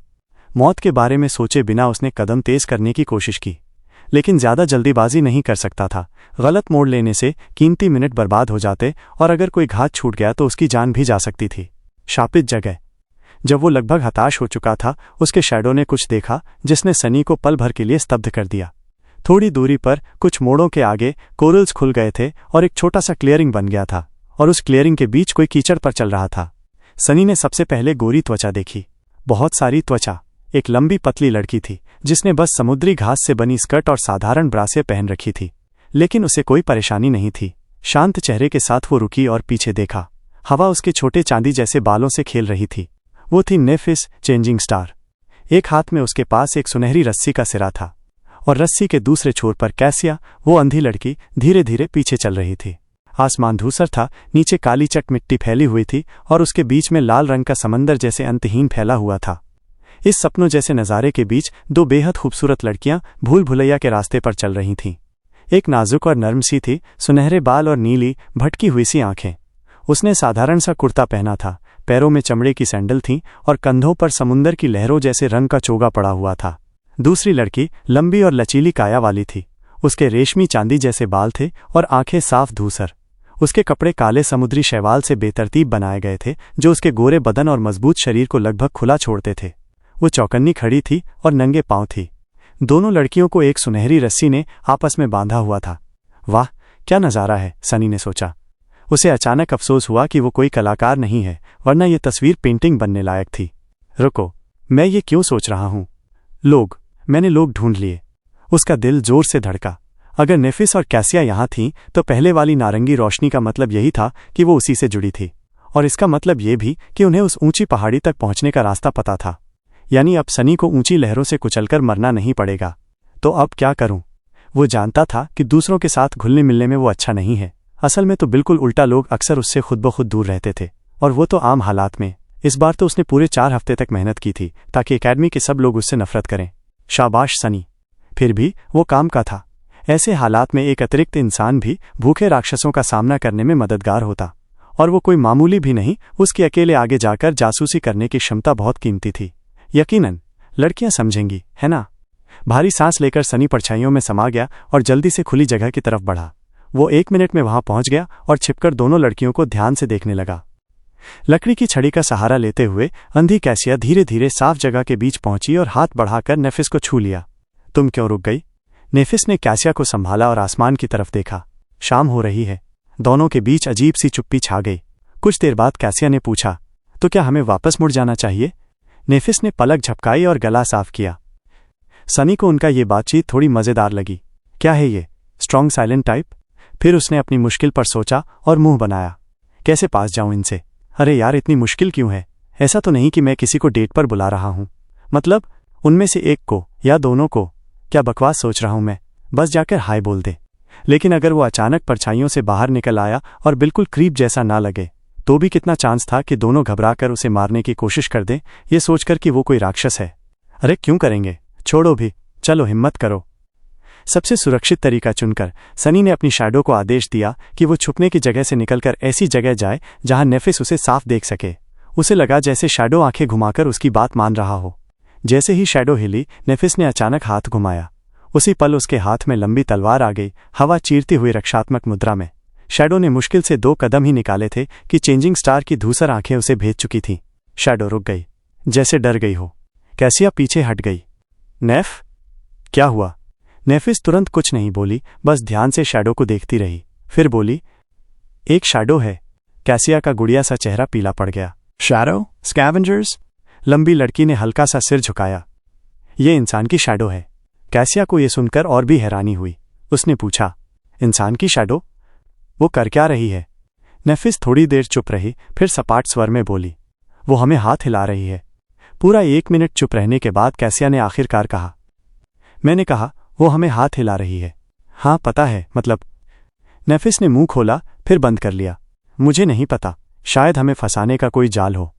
मौत के बारे में सोचे बिना उसने कदम तेज करने की कोशिश की, लेकिन ज्यादा जल्दीबाजी नहीं कर सकता था। गलत मोड़ लेने से कीमती मिनट बर्बाद हो जाते और अगर कोई घात छूट गया तो उसकी जान भी जा सकती थी। शापित जगह। जब वो लगभग हताश हो चुका था, उसके शैडो ने कुछ देखा जिसने सनी को पल भर के लिए स्तब्ध कर दिया। थोड़ी दूरी पर कुछ मोड़ों के आगे कोरल्स खुल गए थे और एक छोटा सा क्लियरिंग बन गया था, और उस क्लियरिंग के बीच कोई कीचड़ पर चल रहा था। सनी ने सबसे पहले गोरी त्वचा देखी। बहुत सारी त्वचा। एक लंबी पतली लड़की थी जिसने बस समुद्री घास से बनी स्कर्ट और साधारण ब्रासिया पहन रखी थी, लेकिन उसे कोई परेशानी नहीं थी। शांत चेहरे के साथ वो रुकी और पीछे देखा। हवा उसके छोटे चांदी जैसे बालों से खेल रही थी। वो थी नेफिस, चेंजिंग स्टार। एक हाथ में उसके पास एक सुनहरी रस्सी का सिरा था और रस्सी के दूसरे छोर पर कैसिया, वो अंधी लड़की, धीरे धीरे पीछे चल रही थी। आसमान धूसर था, नीचे काली चट मिट्टी फैली हुई थी और उसके बीच में लाल रंग का समंदर जैसे अंतहीन फैला हुआ था। इस सपनों जैसे नज़ारे के बीच दो बेहद खूबसूरत लड़कियां भूल भुलैया के रास्ते पर चल रही थीं। एक नाजुक और नर्म सी थी, सुनहरे बाल और नीली भटकी हुई सी आंखें। उसने साधारण सा कुर्ता पहना था, पैरों में चमड़े की सैंडल थीं और कंधों पर समुंदर की लहरों जैसे रंग का चोगा पड़ा हुआ था। दूसरी लड़की लंबी और लचीली काया वाली थी। उसके रेशमी चांदी जैसे बाल थे और आंखें साफ धूसर। उसके कपड़े काले समुद्री शैवाल से बेतरतीब बनाए गए थे जो उसके गोरे बदन और मजबूत शरीर को लगभग खुला छोड़ते थे। वो चौकन्नी खड़ी थी और नंगे पांव थी। दोनों लड़कियों को एक सुनहरी रस्सी ने आपस में बांधा हुआ था। वाह, क्या नज़ारा है, सनी ने सोचा। उसे अचानक अफसोस हुआ कि वो कोई कलाकार नहीं है, वरना ये तस्वीर पेंटिंग बनने लायक थी। रुको, मैं ये क्यों सोच रहा हूँ? मैंने लोग ढूंढ लिए। उसका दिल जोर से धड़का। अगर नेफिस और कैसिया यहाँ थीं तो पहले वाली नारंगी रोशनी का मतलब यही था कि वो उसी से जुड़ी थी, और इसका मतलब ये भी कि उन्हें उस ऊंची पहाड़ी तक पहुंचने का रास्ता पता था। यानी अब सनी को ऊंची लहरों से कुचलकर मरना नहीं पड़ेगा। तो अब क्या करूं? वो जानता था कि दूसरों के साथ घुलने मिलने में वो अच्छा नहीं है। असल में तो बिल्कुल उल्टा, लोग अक्सर उससे खुद ब खुद दूर रहते थे, और वो तो आम हालात में। इस बार तो उसने पूरे 4 हफ्ते तक मेहनत की थी ताकि एकेडमी के सब लोग उससे नफरत करें। शाबाश सनी। फिर भी वो काम का था। ऐसे हालात में एक अतिरिक्त इंसान भी भूखे राक्षसों का सामना करने में मददगार होता, और वो कोई मामूली भी नहीं। उसके अकेले आगे जाकर जासूसी करने की क्षमता बहुत कीमती थी। यकीनन लड़कियां समझेंगी, है ना? भारी सांस लेकर सनी परछाइयों में समा गया और जल्दी से खुली जगह की तरफ बढ़ा। वो 1 मिनट में वहां पहुंच गया और छिपकर दोनों लड़कियों को ध्यान से देखने लगा। लकड़ी की छड़ी का सहारा लेते हुए अंधी कैसिया धीरे धीरे साफ जगह के बीच पहुंची और हाथ बढ़ाकर नेफिस को छू लिया। तुम क्यों रुक गई? नेफिस ने कैसिया को संभाला और आसमान की तरफ देखा। शाम हो रही है। दोनों के बीच अजीब सी चुप्पी छा गई। कुछ देर बाद कैसिया ने पूछा, तो क्या हमें वापस मुड़ जाना चाहिए? नेफिस ने पलक झपकाई और गला साफ किया। सनी को उनका ये बातचीत थोड़ी मजेदार लगी। क्या है ये, स्ट्रॉन्ग साइलेंट टाइप? फिर उसने अपनी मुश्किल पर सोचा और मुंह बनाया। कैसे पास जाऊं इनसे? अरे यार, इतनी मुश्किल क्यों है? ऐसा तो नहीं कि मैं किसी को डेट पर बुला रहा हूं। मतलब उनमें से एक को या दोनों को। क्या बकवास सोच रहा हूं मैं? बस जाकर हाय बोल दे। लेकिन अगर वो अचानक परछाइयों से बाहर निकल आया और बिल्कुल क्रीप जैसा ना लगे, तो भी कितना चांस था कि दोनों घबराकर उसे मारने की कोशिश कर दें, ये सोचकर कि वो कोई राक्षस है। अरे क्यों करेंगे, छोड़ो भी, चलो हिम्मत करो। सबसे सुरक्षित तरीका चुनकर सनी ने अपनी शैडो को आदेश दिया कि वो छुपने की जगह से निकलकर ऐसी जगह जाए जहां नेफिस उसे साफ देख सके। उसे लगा जैसे शैडो आंखें घुमाकर उसकी बात मान रहा हो। जैसे ही शैडो हिली, नेफिस ने अचानक हाथ घुमाया। उसी पल उसके हाथ में लंबी तलवार आ गई, हवा चीरती हुई रक्षात्मक मुद्रा में। शैडो ने मुश्किल से 2 कदम ही निकाले थे कि चेंजिंग स्टार की धूसर आंखें उसे भेज चुकी थीं। शैडो रुक गई, जैसे डर गई हो। कैसिया पीछे हट गई। नेफ, क्या हुआ? नेफिस तुरंत कुछ नहीं बोली, बस ध्यान से शैडो को देखती रही। फिर बोली, एक शैडो है। कैसिया का गुड़िया सा चेहरा पीला पड़ गया। शैडो? स्कैवेंजर्स? लंबी लड़की ने हल्का सा सिर झुकाया। ये इंसान की शैडो है। कैसिया को ये सुनकर और भी हैरानी हुई। उसने पूछा, इंसान की शैडो? वो कर क्या रही है? नेफिस थोड़ी देर चुप रही, फिर सपाट स्वर में बोली, वो हमें हाथ हिला रही है। पूरा 1 मिनट चुप रहने के बाद कैसिया ने आखिरकार कहा, मैंने कहा वो हमें हाथ हिला रही है। हाँ पता है, मतलब। नेफिस ने मुंह खोला, फिर बंद कर लिया। मुझे नहीं पता, शायद हमें फंसाने का कोई जाल हो।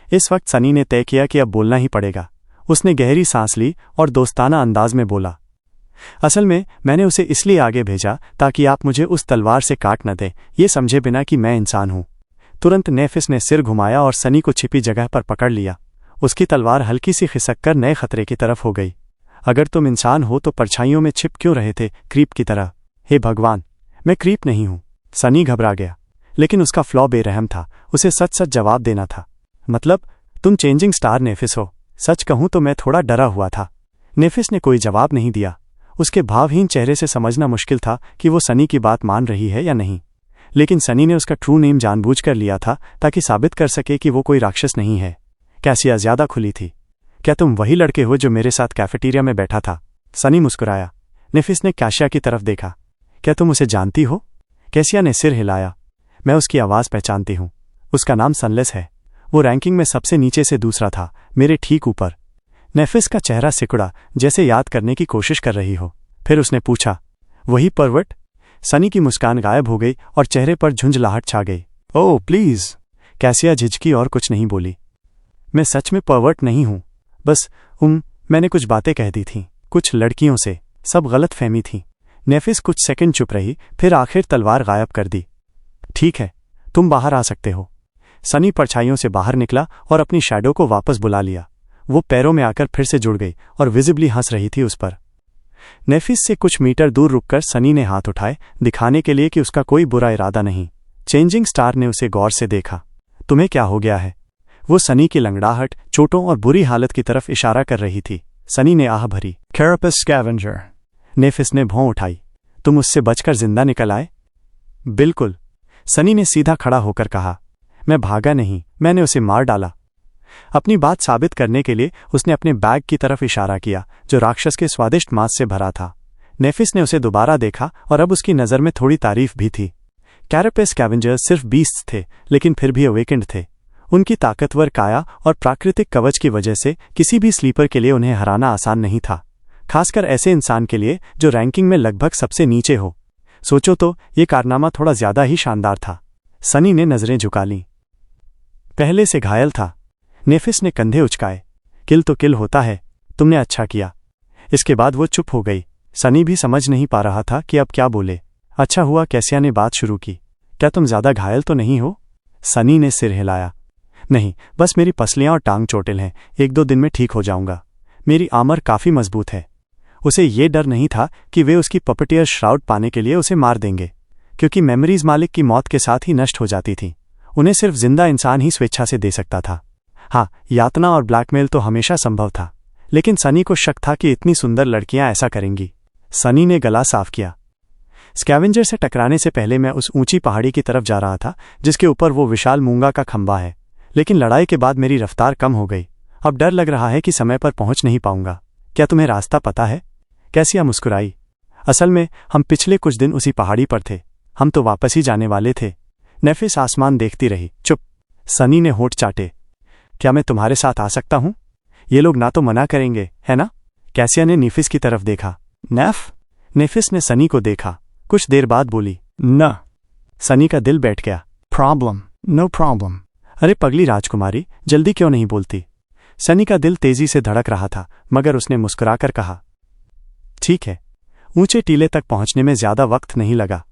इस वक्त सनी ने तय किया कि अब बोलना ही पड़ेगा। उसने गहरी सांस ली और दोस्ताना अंदाज में बोला, असल में मैंने उसे इसलिए आगे भेजा ताकि आप मुझे उस तलवार से काट न दें, ये समझे बिना कि मैं इंसान हूं। तुरंत नेफिस ने सिर घुमाया और सनी को छिपी जगह पर पकड़ लिया। उसकी तलवार हल्की सी खिसककर नए खतरे की तरफ हो गई। अगर तुम इंसान हो तो परछाइयों में छिप क्यों रहे थे, क्रीप की तरह? हे भगवान, मैं क्रीप नहीं हूं। सनी घबरा गया, लेकिन उसका फ्लॉ बेरहम था। उसे सच सच जवाब देना था। मतलब, तुम चेंजिंग स्टार नेफिस हो? सच कहूं तो मैं थोड़ा डरा हुआ था। नेफिस ने कोई जवाब नहीं दिया। उसके भावहीन चेहरे से समझना मुश्किल था कि वो सनी की बात मान रही है या नहीं। लेकिन सनी ने उसका ट्रू नेम जानबूझकर लिया था ताकि साबित कर सके कि वो कोई राक्षस नहीं है। कैसिया ज्यादा खुली थी। क्या तुम वही लड़के हो जो मेरे साथ कैफेटेरिया में बैठा था? सनी मुस्कुराया। नेफिस ने कैसिया की तरफ देखा। क्या तुम उसे जानती हो? कैसिया ने सिर हिलाया। मैं उसकी आवाज़ पहचानती हूँ। उसका नाम सनलेस है। वो रैंकिंग में सबसे नीचे से दूसरा था, मेरे ठीक ऊपर। नेफिस का चेहरा सिकुड़ा, जैसे याद करने की कोशिश कर रही हो। फिर उसने पूछा, वही परवट? सनी की मुस्कान गायब हो गई और चेहरे पर झुंझलाहट छा गई। Oh please. कैसिया झिझकी और कुछ नहीं बोली। मैं सच में परवट नहीं हूं, बस मैंने कुछ बातें कह दी थीं, कुछ लड़कियों से। सब गलत फहमी थी। नेफिस कुछ सेकंड चुप रही, फिर आखिर तलवार गायब कर दी। ठीक है, तुम बाहर आ सकते हो। सनी परछाइयों से बाहर निकला और अपनी शैडो को वापस बुला लिया। वो पैरों में आकर फिर से जुड़ गई और विजिबली हंस रही थी उस पर। नेफिस से कुछ मीटर दूर रुककर सनी ने हाथ उठाए, दिखाने के लिए कि उसका कोई बुरा इरादा नहीं। चेंजिंग स्टार ने उसे गौर से देखा। तुम्हें क्या हो गया है? वो सनी की लंगड़ाहट, चोटों और बुरी हालत की तरफ इशारा कर रही थी। सनी ने आह भरी। कैरापस स्कैवेंजर। नेफिस ने भौं उठाई। तुम उससे बचकर जिंदा निकल आए? बिल्कुल। सनी ने सीधा खड़ा होकर कहा। मैं भागा नहीं, मैंने उसे मार डाला। अपनी बात साबित करने के लिए उसने अपने बैग की तरफ इशारा किया, जो राक्षस के स्वादिष्ट मांस से भरा था। नेफिस ने उसे दोबारा देखा और अब उसकी नज़र में थोड़ी तारीफ भी थी। कैरापस स्कैवेंजर्स सिर्फ बीस्ट्स थे, लेकिन फिर भी अवेकेंड थे। उनकी ताकतवर काया और प्राकृतिक कवच की वजह से किसी भी स्लीपर के लिए उन्हें हराना आसान नहीं था, खासकर ऐसे इंसान के लिए जो रैंकिंग में लगभग सबसे नीचे हो। सोचो तो, ये कारनामा थोड़ा ज्यादा ही शानदार था। सनी ने नजरें झुका लीं। पहले से घायल था। नेफिस ने कंधे उचकाए। किल तो किल होता है, तुमने अच्छा किया। इसके बाद वो चुप हो गई। सनी भी समझ नहीं पा रहा था कि अब क्या बोले। अच्छा हुआ कैसिया ने बात शुरू की। क्या तुम ज्यादा घायल तो नहीं हो? सनी ने सिर हिलाया। नहीं, बस मेरी पसलियां और टांग चोटिल हैं। 1-2 दिन में ठीक हो जाऊंगा। मेरी आमर काफी मजबूत है। उसे ये डर नहीं था कि वे उसकी पपटियर श्राउड पाने के लिए उसे मार देंगे, क्योंकि मेमोरीज मालिक की मौत के साथ ही नष्ट हो जाती थी। उन्हें सिर्फ जिंदा इंसान ही स्वेच्छा से दे सकता था। हाँ, यातना और ब्लैकमेल तो हमेशा संभव था, लेकिन सनी को शक था कि इतनी सुंदर लड़कियां ऐसा करेंगी। सनी ने गला साफ किया। स्कैवेंजर से टकराने से पहले मैं उस ऊंची पहाड़ी की तरफ जा रहा था जिसके ऊपर वो विशाल मूंगा का खंबा है, लेकिन लड़ाई के बाद मेरी रफ्तार कम हो गई। अब डर लग रहा है कि समय पर पहुंच नहीं पाऊंगा। क्या तुम्हें रास्ता पता है? कैसिया मुस्कुराई। असल में हम पिछले कुछ दिन उसी पहाड़ी पर थे। हम तो वापस ही जाने वाले थे। नेफिस आसमान देखती रही। चुप। सनी ने होठ चाटे। क्या मैं तुम्हारे साथ आ सकता हूं? ये लोग ना तो मना करेंगे, है ना? कैसिया ने नेफिस की तरफ देखा। नेफिस ने सनी को देखा। कुछ देर बाद बोली, न। सनी का दिल बैठ गया। प्रॉब्लम? No problem. अरे पगली राजकुमारी, जल्दी क्यों नहीं बोलती? सनी का दिल तेजी से धड़क रहा था, मगर उसने मुस्कुराकर कहा, ठीक है। ऊंचे टीले तक पहुंचने में ज्यादा वक्त नहीं लगा।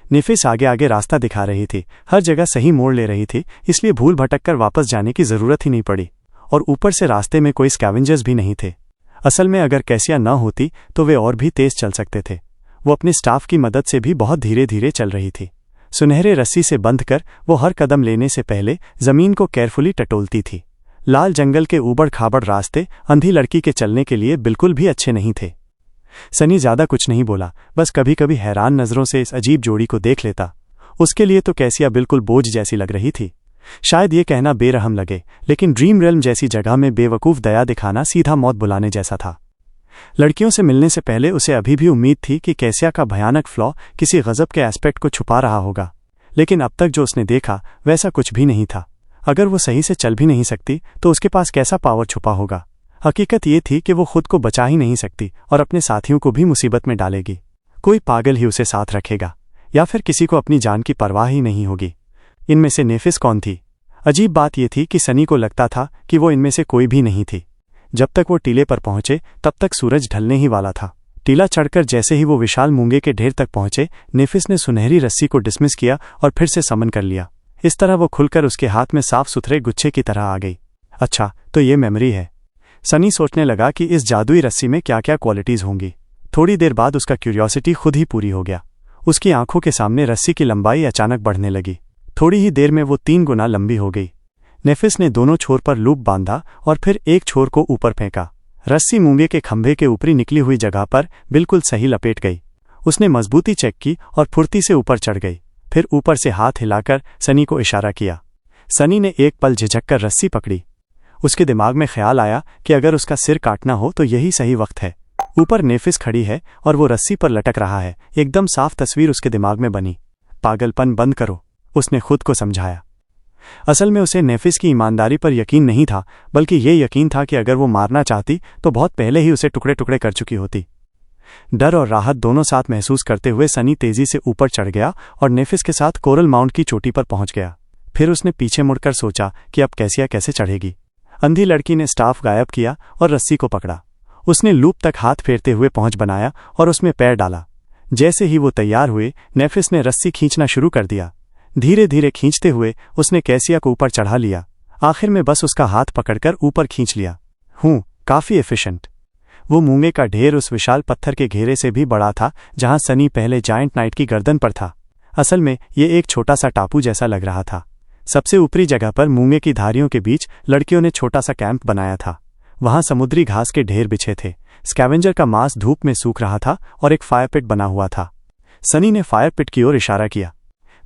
नेफिस आगे आगे रास्ता दिखा रही थी, हर जगह सही मोड़ ले रही थी, इसलिए भूल भटककर वापस जाने की जरूरत ही नहीं पड़ी। और ऊपर से रास्ते में कोई स्कैवेंजर्स भी नहीं थे। असल में अगर कैसिया न होती तो वे और भी तेज चल सकते थे। वो अपने स्टाफ की मदद से भी बहुत धीरे धीरे चल रही थी। सुनहरे रस्सी से बंधकर वो हर कदम लेने से पहले जमीन को केयरफुली टटोलती थी। लाल जंगल के ऊबड़ खाबड़ रास्ते अंधी लड़की के चलने के लिए बिल्कुल भी अच्छे नहीं थे। सनी ज्यादा कुछ नहीं बोला, बस कभी कभी हैरान नजरों से इस अजीब जोड़ी को देख लेता। उसके लिए तो कैसिया बिल्कुल बोझ जैसी लग रही थी। शायद ये कहना बेरहम लगे, लेकिन ड्रीम रेल्म जैसी जगह में बेवकूफ़ दया दिखाना सीधा मौत बुलाने जैसा था। लड़कियों से मिलने से पहले उसे अभी भी उम्मीद थी कि कैसिया का भयानक फ्लॉ किसी गजब के एस्पेक्ट को छुपा रहा होगा, लेकिन अब तक जो उसने देखा वैसा कुछ भी नहीं था। अगर वो सही से चल भी नहीं सकती तो उसके पास कैसा पावर छुपा होगा। हकीकत ये थी कि वो खुद को बचा ही नहीं सकती और अपने साथियों को भी मुसीबत में डालेगी। कोई पागल ही उसे साथ रखेगा, या फिर किसी को अपनी जान की परवाह ही नहीं होगी। इनमें से नेफिस कौन थी? अजीब बात यह थी कि सनी को लगता था कि वो इनमें से कोई भी नहीं थी। जब तक वो टीले पर पहुंचे तब तक सूरज ढलने ही वाला था। टीला चढ़कर जैसे ही वो विशाल मूंगे के ढेर तक पहुंचे, नेफिस ने सुनहरी रस्सी को डिसमिस किया और फिर से समन कर लिया। इस तरह वो खुलकर उसके हाथ में साफ सुथरे गुच्छे की तरह आ गई। अच्छा, तो ये मेमोरी है। सनी सोचने लगा कि इस जादुई रस्सी में क्या क्या क्वालिटीज़ होंगी। थोड़ी देर बाद उसका क्यूरियोसिटी खुद ही पूरी हो गया। उसकी आंखों के सामने रस्सी की लंबाई अचानक बढ़ने लगी। थोड़ी ही देर में वो 3 गुना लंबी हो गई। नेफिस ने दोनों छोर पर लूप बांधा और फिर एक छोर को ऊपर फेंका। रस्सी मूंगे के खंभे के ऊपरी निकली हुई जगह पर बिल्कुल सही लपेट गई। उसने मजबूती चेक की और फुर्ती से ऊपर चढ़ गई। फिर ऊपर से हाथ हिलाकर सनी को इशारा किया। सनी ने एक पल झिझककर रस्सी पकड़ी। उसके दिमाग में ख्याल आया कि अगर उसका सिर काटना हो तो यही सही वक्त है। ऊपर नेफिस खड़ी है और वो रस्सी पर लटक रहा है। एकदम साफ तस्वीर उसके दिमाग में बनी। पागलपन बंद करो, उसने खुद को समझाया। असल में उसे नेफिस की ईमानदारी पर यकीन नहीं था, बल्कि ये यकीन था कि अगर वो मारना चाहती तो बहुत पहले ही उसे टुकड़े टुकड़े कर चुकी होती। डर और राहत दोनों साथ महसूस करते हुए सनी तेजी से ऊपर चढ़ गया और नेफिस के साथ कोरल माउंट की चोटी पर पहुंच गया। फिर उसने पीछे मुड़कर सोचा कि अब कैसिया कैसे चढ़ेगी। अंधी लड़की ने स्टाफ गायब किया और रस्सी को पकड़ा। उसने लूप तक हाथ फेरते हुए पहुंच बनाया और उसमें पैर डाला। जैसे ही वो तैयार हुए, नेफिस ने रस्सी खींचना शुरू कर दिया। धीरे धीरे खींचते हुए उसने कैसिया को ऊपर चढ़ा लिया। आखिर में बस उसका हाथ पकड़कर ऊपर खींच लिया। काफी एफिशिएंट। वो मूंगे का ढेर उस विशाल पत्थर के घेरे से भी बड़ा था जहां सनी पहले जायंट नाइट की गर्दन पर था। असल में ये एक छोटा सा टापू जैसा लग रहा था। सबसे ऊपरी जगह पर मूंगे की धारियों के बीच लड़कियों ने छोटा सा कैंप बनाया था। वहां समुद्री घास के ढेर बिछे थे। स्कैवेंजर का मांस धूप में सूख रहा था और एक फायर पिट बना हुआ था। सनी ने फायर पिट की ओर इशारा किया।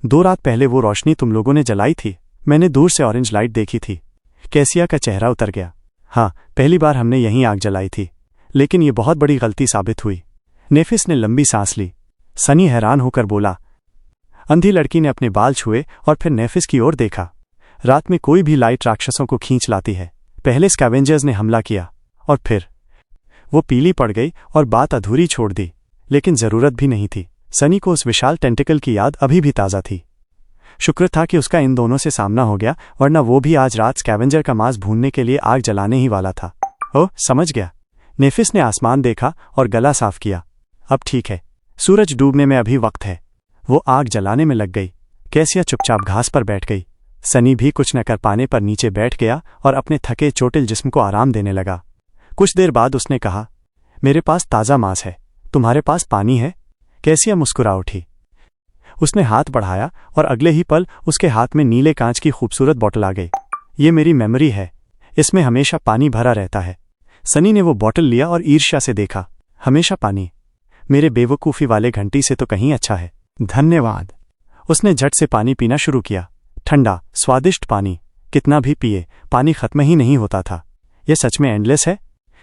2 रात पहले वो रोशनी तुम लोगों ने जलाई थी। मैंने दूर से ऑरेंज लाइट देखी थी। कैसिया का चेहरा उतर गया। हाँ, पहली बार हमने यहीं आग जलाई थी, लेकिन ये बहुत बड़ी गलती साबित हुई। नेफिस ने लंबी सांस ली। सनी हैरान होकर बोला। अंधी लड़की ने अपने बाल छुए और फिर नेफिस की ओर देखा। रात में कोई भी लाइट राक्षसों को खींच लाती है। पहले स्कैवेंजर्स ने हमला किया और फिर वो पीली पड़ गई और बात अधूरी छोड़ दी, लेकिन जरूरत भी नहीं थी। सनी को उस विशाल टेंटिकल की याद अभी भी ताज़ा थी। शुक्र था कि उसका इन दोनों से सामना हो गया, वरना वो भी आज रात स्कैवेंजर का मांस भूनने के लिए आग जलाने ही वाला था। ओह, समझ गया। नेफिस ने आसमान देखा और गला साफ किया। अब ठीक है, सूरज डूबने में अभी वक्त है। वो आग जलाने में लग गई। कैसिया चुपचाप घास पर बैठ गई। सनी भी कुछ न कर पाने पर नीचे बैठ गया और अपने थके चोटिल जिस्म को आराम देने लगा। कुछ देर बाद उसने कहा, मेरे पास ताज़ा मांस है, तुम्हारे पास पानी है? कैसिया मुस्कुरा उठी। उसने हाथ बढ़ाया और अगले ही पल उसके हाथ में नीले कांच की खूबसूरत बोतल आ गई। ये मेरी मेमोरी है, इसमें हमेशा पानी भरा रहता है। सनी ने वो बोतल लिया और ईर्ष्या से देखा। हमेशा पानी? मेरे बेवकूफ़ी वाले घंटी से तो कहीं अच्छा है। धन्यवाद। उसने झट से पानी पीना शुरू किया। ठंडा स्वादिष्ट पानी। कितना भी पिए, पानी खत्म ही नहीं होता था। यह सच में एंडलेस है?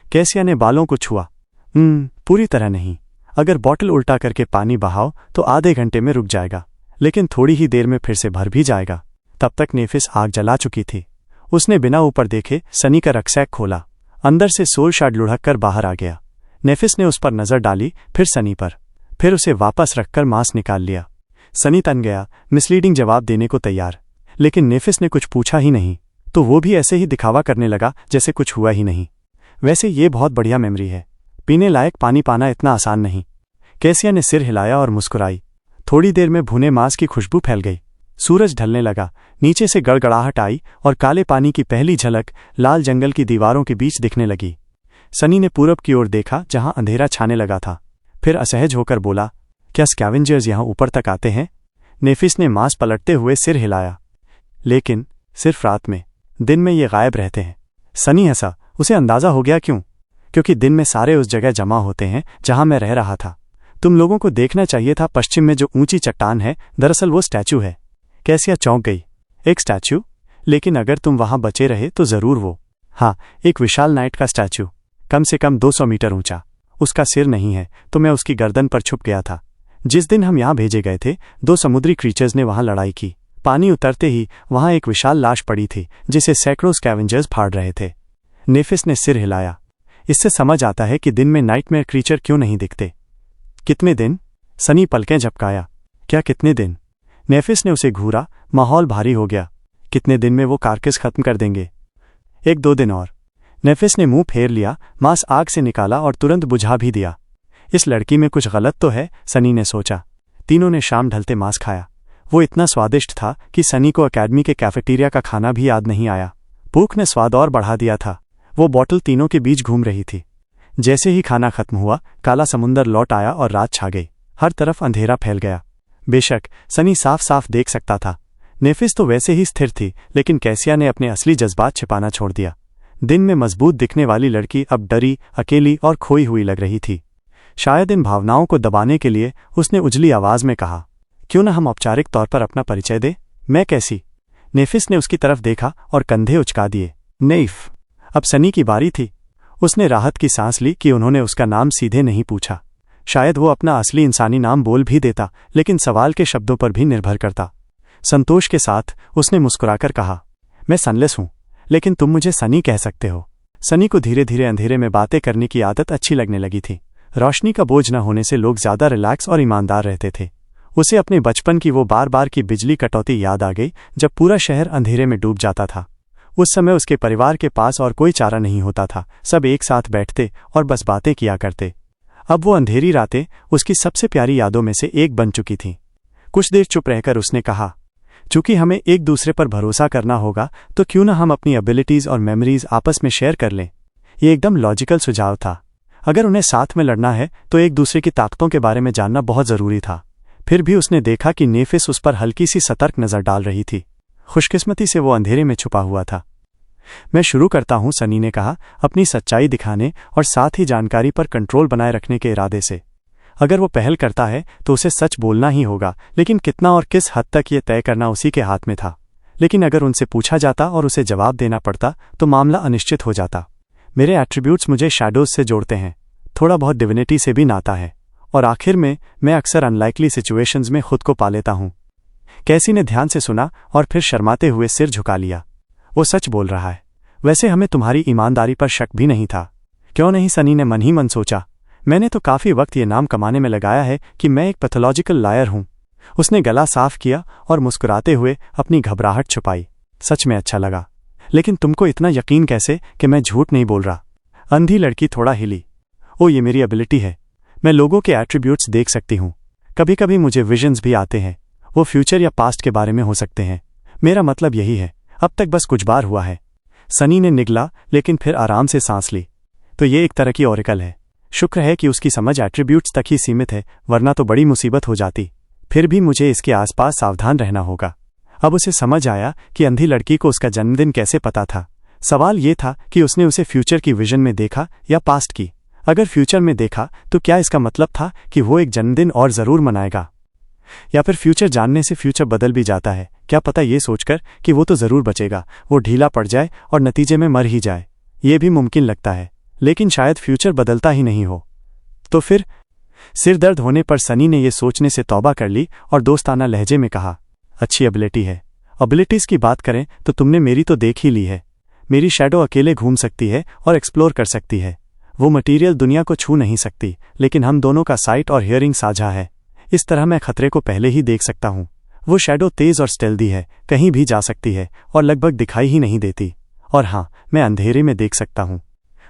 कैसिया ने बालों को छुआ। पूरी तरह नहीं। अगर बोतल उल्टा करके पानी बहाओ तो आधे घंटे में रुक जाएगा, लेकिन थोड़ी ही देर में फिर से भर भी जाएगा। तब तक नेफिस आग जला चुकी थी। उसने बिना ऊपर देखे सनी का रक्सैक खोला। अंदर से सोल शार्ड लुढ़क कर बाहर आ गया। नेफिस ने उस पर नजर डाली, फिर सनी पर, फिर उसे वापस रखकर मांस निकाल लिया। सनी तन गया, मिसलीडिंग जवाब देने को तैयार, लेकिन नेफिस ने कुछ पूछा ही नहीं, तो वो भी ऐसे ही दिखावा करने लगा जैसे कुछ हुआ ही नहीं। वैसे ये बहुत बढ़िया मेमोरी है। पीने लायक पानी पाना इतना आसान नहीं। कैसिया ने सिर हिलाया और मुस्कुराई। थोड़ी देर में भुने मांस की खुशबू फैल गई। सूरज ढलने लगा। नीचे से गड़गड़ाहट आई और काले पानी की पहली झलक लाल जंगल की दीवारों के बीच दिखने लगी। सनी ने पूरब की ओर देखा जहां अंधेरा छाने लगा था। फिर असहज होकर बोला, क्या स्कैवेंजर्स यहां ऊपर तक आते हैं? नेफिस ने मांस पलटते हुए सिर हिलाया। लेकिन सिर्फ रात में, दिन में ये गायब रहते हैं। सनी हंसा। उसे अंदाजा हो गया क्यों? क्योंकि दिन में सारे उस जगह जमा होते हैं जहां मैं रह रहा था। तुम लोगों को देखना चाहिए था पश्चिम में जो ऊंची चट्टान है, दरअसल वो स्टैचू है। कैसिया चौंक गई। एक स्टैचू? लेकिन अगर तुम वहां बचे रहे तो जरूर वो। हाँ, एक विशाल नाइट का स्टैचू, कम से कम 200 मीटर ऊंचा। उसका सिर नहीं है तो मैं उसकी गर्दन पर छुप गया था। जिस दिन हम यहां भेजे गए थे, 2 समुद्री क्रीचर्स ने वहां लड़ाई की। पानी उतरते ही वहां एक विशाल लाश पड़ी थी जिसे सैकड़ों स्कैवेंजर्स फाड़ रहे थे। नेफिस ने सिर हिलाया। इससे समझ आता है कि दिन में नाइटमेयर क्रीचर क्यों नहीं दिखते। कितने दिन? सनी पलकें झपकाया। क्या कितने दिन? नेफिस ने उसे घूरा। माहौल भारी हो गया। कितने दिन में वो कार्किस खत्म कर देंगे? 1-2 दिन और। नेफिस ने मुंह फेर लिया, मांस आग से निकाला और तुरंत बुझा भी दिया। इस लड़की में कुछ गलत तो है, सनी ने सोचा। तीनों ने शाम ढलते मांस खाया। वो इतना स्वादिष्ट था कि सनी को अकेडमी के कैफेटेरिया का खाना भी याद नहीं आया। भूख ने स्वाद और बढ़ा दिया था। वो बॉटल तीनों के बीच घूम रही थी। जैसे ही खाना खत्म हुआ, काला समुंदर लौट आया और रात छा गई। हर तरफ अंधेरा फैल गया। बेशक सनी साफ साफ देख सकता था। नेफिस तो वैसे ही स्थिर थी, लेकिन कैसिया ने अपने असली जज्बात छिपाना छोड़ दिया। दिन में मजबूत दिखने वाली लड़की अब डरी, अकेली और खोई हुई लग रही थी। शायद इन भावनाओं को दबाने के लिए उसने उजली आवाज में कहा, क्यों न हम औपचारिक तौर पर अपना परिचय दें? मैं कैसी? नेफिस ने उसकी तरफ देखा और कंधे उचका दिए। नेफ। अब सनी की बारी थी। उसने राहत की सांस ली कि उन्होंने उसका नाम सीधे नहीं पूछा। शायद वो अपना असली इंसानी नाम बोल भी देता, लेकिन सवाल के शब्दों पर भी निर्भर करता। संतोष के साथ उसने मुस्कुराकर कहा, मैं सनलेस हूं, लेकिन तुम मुझे सनी कह सकते हो। सनी को धीरे धीरे अंधेरे में बातें करने की आदत अच्छी लगने लगी थी। रोशनी का बोझ न होने से लोग ज्यादा रिलैक्स और ईमानदार रहते थे। उसे अपने बचपन की वो बार बार की बिजली कटौती याद आ गई, जब पूरा शहर अंधेरे में डूब जाता था। उस समय उसके परिवार के पास और कोई चारा नहीं होता था। सब एक साथ बैठते और बस बातें किया करते। अब वो अंधेरी रातें उसकी सबसे प्यारी यादों में से एक बन चुकी थीं। कुछ देर चुप रहकर उसने कहा, चूंकि हमें एक दूसरे पर भरोसा करना होगा, तो क्यों न हम अपनी एबिलिटीज और मेमोरीज आपस में शेयर कर लें। ये एकदम लॉजिकल सुझाव था। अगर उन्हें साथ में लड़ना है तो एक दूसरे की ताकतों के बारे में जानना बहुत जरूरी था। फिर भी उसने देखा कि नेफिस उस पर हल्की सी सतर्क नजर डाल रही थी। खुशकिस्मती से वो अंधेरे में छुपा हुआ था। मैं शुरू करता हूं, सनी ने कहा, अपनी सच्चाई दिखाने और साथ ही जानकारी पर कंट्रोल बनाए रखने के इरादे से। अगर वो पहल करता है तो उसे सच बोलना ही होगा, लेकिन कितना और किस हद तक ये तय करना उसी के हाथ में था। लेकिन अगर उनसे पूछा जाता और उसे जवाब देना पड़ता तो मामला अनिश्चित हो जाता। मेरे एट्रीब्यूट्स मुझे शैडोज से जोड़ते हैं, थोड़ा बहुत डिविनिटी से भी नाता है, और आखिर में मैं अक्सर अनलाइकली सिचुएशंस में खुद को पा लेता हूं। कैसी ने ध्यान से सुना और फिर शर्माते हुए सिर झुका लिया। वो सच बोल रहा है। वैसे हमें तुम्हारी ईमानदारी पर शक भी नहीं था। क्यों नहीं? सनी ने मन ही मन सोचा। मैंने तो काफी वक्त ये नाम कमाने में लगाया है कि मैं एक पैथोलॉजिकल लायर हूं। उसने गला साफ किया और मुस्कुराते हुए अपनी घबराहट छुपाई। सच में अच्छा लगा, लेकिन तुमको इतना यकीन कैसे कि मैं झूठ नहीं बोल रहा? अंधी लड़की थोड़ा हिली। ओ, ये मेरी एबिलिटी है। मैं लोगों के एट्रीब्यूट्स देख सकती हूँ। कभी कभी मुझे विजन्स भी आते हैं। वो फ्यूचर या पास्ट के बारे में हो सकते हैं। मेरा मतलब यही है। अब तक बस कुछ बार हुआ है। सनी ने निगला, लेकिन फिर आराम से सांस ली। तो ये एक तरह की ओरेकल है। शुक्र है कि उसकी समझ एट्रीब्यूट्स तक ही सीमित है, वरना तो बड़ी मुसीबत हो जाती। फिर भी मुझे इसके आसपास सावधान रहना होगा। अब उसे समझ आया कि अंधी लड़की को उसका जन्मदिन कैसे पता था। सवाल ये था कि उसने उसे फ्यूचर की विजन में देखा या पास्ट की। अगर फ्यूचर में देखा तो क्या इसका मतलब था कि वो एक जन्मदिन और जरूर मनाएगा, या फिर फ्यूचर जानने से फ्यूचर बदल भी जाता है। क्या पता ये सोचकर कि वो तो जरूर बचेगा, वो ढीला पड़ जाए और नतीजे में मर ही जाए। ये भी मुमकिन लगता है, लेकिन शायद फ्यूचर बदलता ही नहीं हो। तो फिर? सिर दर्द होने पर सनी ने यह सोचने से तौबा कर ली और दोस्ताना लहजे में कहा, अच्छी एबिलिटी है। एबिलिटीज की बात करें तो तुमने मेरी तो देख ही ली है। मेरी शैडो अकेले घूम सकती है और एक्सप्लोर कर सकती है। वो मटीरियल दुनिया को छू नहीं सकती, लेकिन हम दोनों का साइट और हियरिंग साझा है। इस तरह मैं खतरे को पहले ही देख सकता हूँ। वो शैडो तेज और स्टेल्दी है, कहीं भी जा सकती है और लगभग दिखाई ही नहीं देती। और हाँ, मैं अंधेरे में देख सकता हूँ।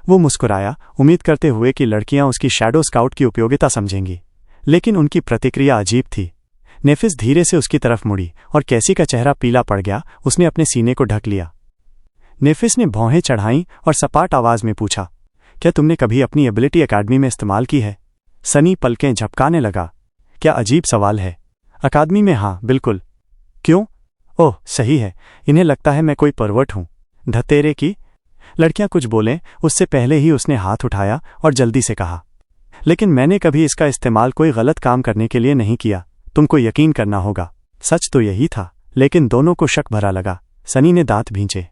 वो मुस्कुराया, उम्मीद करते हुए कि लड़कियां उसकी शैडो स्काउट की उपयोगिता समझेंगी, लेकिन उनकी प्रतिक्रिया अजीब थी। नेफिस धीरे से उसकी तरफ मुड़ी और कैसी का चेहरा पीला पड़ गया। उसने अपने सीने को ढक लिया। नेफिस ने भौहें चढ़ाईं और सपाट आवाज में पूछा, क्या तुमने कभी अपनी एबिलिटी अकादमी में इस्तेमाल की है? सनी पलकें झपकाने लगा। क्या अजीब सवाल है। अकादमी में? हाँ, बिल्कुल। क्यों? ओह, सही है। इन्हें लगता है मैं कोई परवर्ट हूं। धतेरे की। लड़कियां कुछ बोलें उससे पहले ही उसने हाथ उठाया और जल्दी से कहा, लेकिन मैंने कभी इसका इस्तेमाल कोई गलत काम करने के लिए नहीं किया। तुमको यकीन करना होगा। सच तो यही था, लेकिन दोनों को शक भरा लगा। सनी ने दांत भींचे।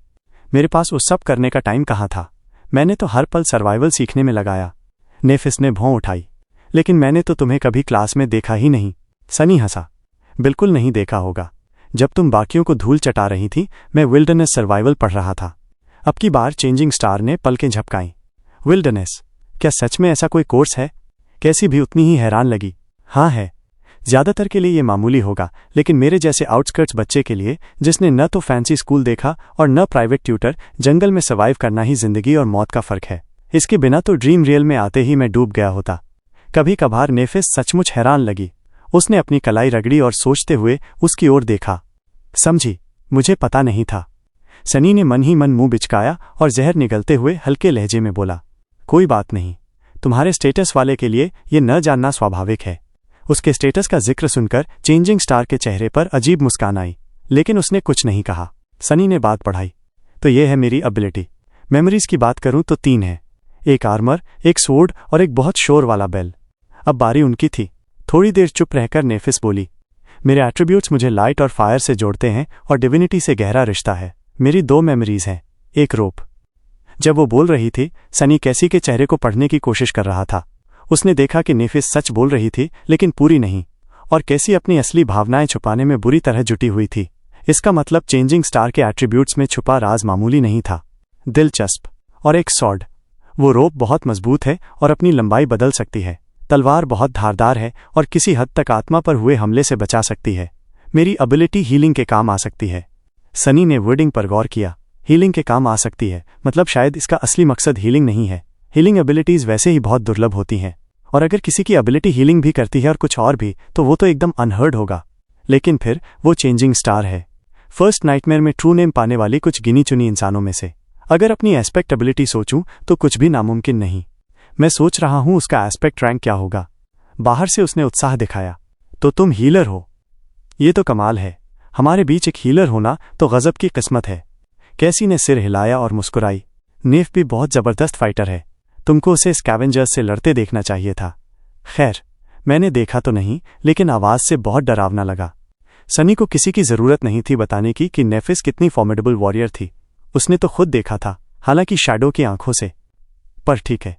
मेरे पास उस सब करने का टाइम कहाँ था? मैंने तो हर पल सर्वाइवल सीखने में लगाया। नेफिस ने भौं उठाई। लेकिन मैंने तो तुम्हें कभी क्लास में देखा ही नहीं। सनी हंसा। बिल्कुल नहीं देखा होगा। जब तुम बाकियों को धूल चटा रही थी, मैं विल्डरनेस सर्वाइवल पढ़ रहा था। अब की बार चेंजिंग स्टार ने पलकें झपकाईं। विल्डरनेस? क्या सच में ऐसा कोई कोर्स है? कैसी भी उतनी ही हैरान लगी। हाँ है। ज्यादातर के लिए ये मामूली होगा, लेकिन मेरे जैसे आउटस्कर्ट्स बच्चे के लिए, जिसने न तो फैंसी स्कूल देखा और न प्राइवेट ट्यूटर, जंगल में सर्वाइव करना ही जिंदगी और मौत का फर्क है। इसके बिना तो ड्रीम रियल में आते ही मैं डूब गया होता। कभी कभार नेफिस सचमुच हैरान लगी। उसने अपनी कलाई रगड़ी और सोचते हुए उसकी ओर देखा। समझी, मुझे पता नहीं था। सनी ने मन ही मन मुंह बिचकाया और जहर निगलते हुए हल्के लहजे में बोला, कोई बात नहीं। तुम्हारे स्टेटस वाले के लिए ये न जानना स्वाभाविक है। उसके स्टेटस का जिक्र सुनकर चेंजिंग स्टार के चेहरे पर अजीब मुस्कान आई, लेकिन उसने कुछ नहीं कहा। सनी ने बात बढ़ाई, तो ये है मेरी एबिलिटी। मेमोरीज की बात करूं तो 3 है। एक आर्मर, एक स्वॉर्ड और एक बहुत शोर वाला बेल। अब बारी उनकी थी। थोड़ी देर चुप रहकर नेफिस बोली, मेरे एट्रीब्यूट्स मुझे लाइट और फायर से जोड़ते हैं और डिविनिटी से गहरा रिश्ता है। मेरी 2 मेमोरीज हैं, एक रोप। जब वो बोल रही थी, सनी कैसी के चेहरे को पढ़ने की कोशिश कर रहा था। उसने देखा कि नेफिस सच बोल रही थी, लेकिन पूरी नहीं, और कैसी अपनी असली भावनाएं छुपाने में बुरी तरह जुटी हुई थी। इसका मतलब चेंजिंग स्टार के एट्रीब्यूट्स में छुपा राज मामूली नहीं था। दिलचस्प। और एक सॉर्ड। वो रोप बहुत मजबूत है और अपनी लंबाई बदल सकती है। तलवार बहुत धारदार है और किसी हद तक आत्मा पर हुए हमले से बचा सकती है। मेरी एबिलिटी हीलिंग के काम आ सकती है। सनी ने वर्डिंग पर गौर किया। हीलिंग के काम आ सकती है, मतलब शायद इसका असली मकसद हीलिंग नहीं है। हीलिंग एबिलिटीज वैसे ही बहुत दुर्लभ होती हैं, और अगर किसी की एबिलिटी हीलिंग भी करती है और कुछ और भी, तो वो तो एकदम अनहर्ड होगा। लेकिन फिर वो चेंजिंग स्टार है, फर्स्ट नाइटमेयर में ट्रू नेम पाने वाली कुछ गिनी चुनी इंसानों में से। अगर अपनी एस्पेक्ट एबिलिटी सोचूं तो कुछ भी नामुमकिन नहीं। मैं सोच रहा हूं उसका एस्पेक्ट रैंक क्या होगा। बाहर से उसने उत्साह दिखाया, तो तुम हीलर हो? ये तो कमाल है। हमारे बीच एक हीलर होना तो गजब की किस्मत है। कैसी ने सिर हिलाया और मुस्कुराई। नेफ भी बहुत जबरदस्त फाइटर है। तुमको उसे स्कैवेंजर्स से लड़ते देखना चाहिए था। खैर, मैंने देखा तो नहीं, लेकिन आवाज से बहुत डरावना लगा। सनी को किसी की जरूरत नहीं थी बताने की कि नेफिस कितनी फॉर्मिडेबल वॉरियर थी। उसने तो खुद देखा था, हालांकि शैडो की आंखों से। पर ठीक है।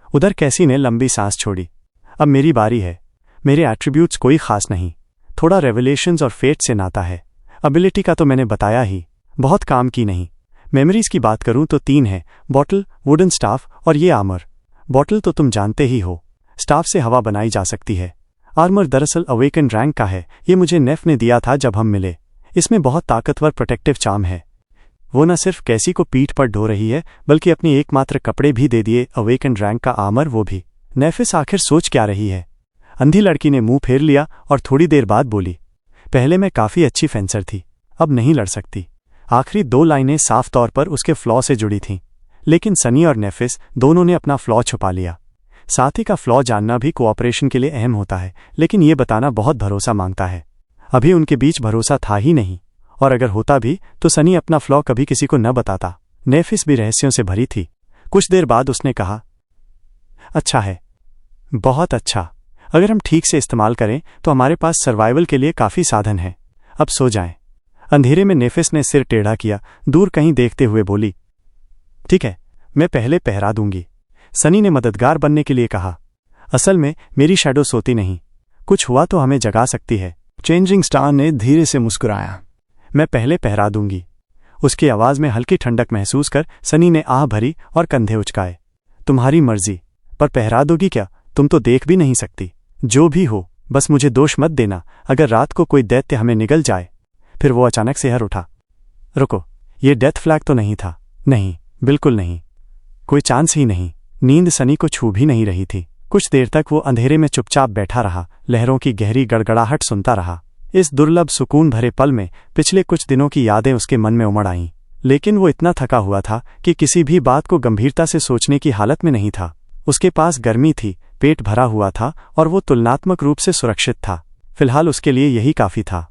उधर कैसी ने लंबी सांस छोड़ी। अब मेरी बारी है। मेरे एट्रीब्यूट्स कोई खास नहीं, थोड़ा रेवलेशंस और फेट से नाता है। एबिलिटी का तो मैंने बताया ही, बहुत काम की नहीं। मेमोरीज की बात करूं तो 3 है, बॉटल, वुडन स्टाफ और ये आर्मर। बॉटल तो तुम जानते ही हो, स्टाफ से हवा बनाई जा सकती है। आर्मर दरअसल अवेकन रैंक का है, ये मुझे नेफ ने दिया था जब हम मिले। इसमें बहुत ताकतवर प्रोटेक्टिव चार्म है। वो न सिर्फ कैसी को पीठ पर ढो रही है, बल्कि अपनी एकमात्र कपड़े भी दे दिए। अवेकन रैंक का आर्मर, वो भी। नेफिस आखिर सोच क्या रही है? अंधी लड़की ने मुंह फेर लिया और थोड़ी देर बाद बोली, पहले मैं काफी अच्छी फेंसर थी, अब नहीं लड़ सकती। आखिरी 2 लाइनें साफ तौर पर उसके फ्लॉ से जुड़ी थीं, लेकिन सनी और नेफिस दोनों ने अपना फ्लॉ छुपा लिया। साथी का फ्लॉ जानना भी कोऑपरेशन के लिए अहम होता है, लेकिन ये बताना बहुत भरोसा मांगता है। अभी उनके बीच भरोसा था ही नहीं, और अगर होता भी तो सनी अपना फ्लॉ कभी किसी को न बताता। नेफिस भी रहस्यों से भरी थी। कुछ देर बाद उसने कहा, अच्छा है, बहुत अच्छा। अगर हम ठीक से इस्तेमाल करें तो हमारे पास सर्वाइवल के लिए काफी साधन है। अब सो जाएं। अंधेरे में नेफिस ने सिर टेढ़ा किया, दूर कहीं देखते हुए बोली, ठीक है, मैं पहले पहरा दूंगी। सनी ने मददगार बनने के लिए कहा, असल में मेरी शैडो सोती नहीं, कुछ हुआ तो हमें जगा सकती है। चेंजिंग स्टार ने धीरे से मुस्कुराया, मैं पहले पहरा दूंगी। उसकी आवाज में हल्की ठंडक महसूस कर सनी ने आह भरी और कंधे उचकाए। तुम्हारी मर्जी, पर पहरा दोगी क्या? तुम तो देख भी नहीं सकती। जो भी हो, बस मुझे दोष मत देना। अगर रात को कोई दैत्य हमें निगल जाए। फिर वो अचानक से हर उठा। रुको, ये डेथ फ्लैग तो नहीं था? नहीं, बिल्कुल नहीं, कोई चांस ही नहीं। नींद सनी को छू भी नहीं रही थी। कुछ देर तक वो अंधेरे में चुपचाप बैठा रहा, लहरों की गहरी गड़गड़ाहट सुनता रहा। इस दुर्लभ सुकून भरे पल में पिछले कुछ दिनों की यादें उसके मन में उमड़ आईं, लेकिन वो इतना थका हुआ था कि किसी भी बात को गंभीरता से सोचने की हालत में नहीं था। उसके पास गर्मी थी, पेट भरा हुआ था और वो तुलनात्मक रूप से सुरक्षित था। फिलहाल उसके लिए यही काफी था।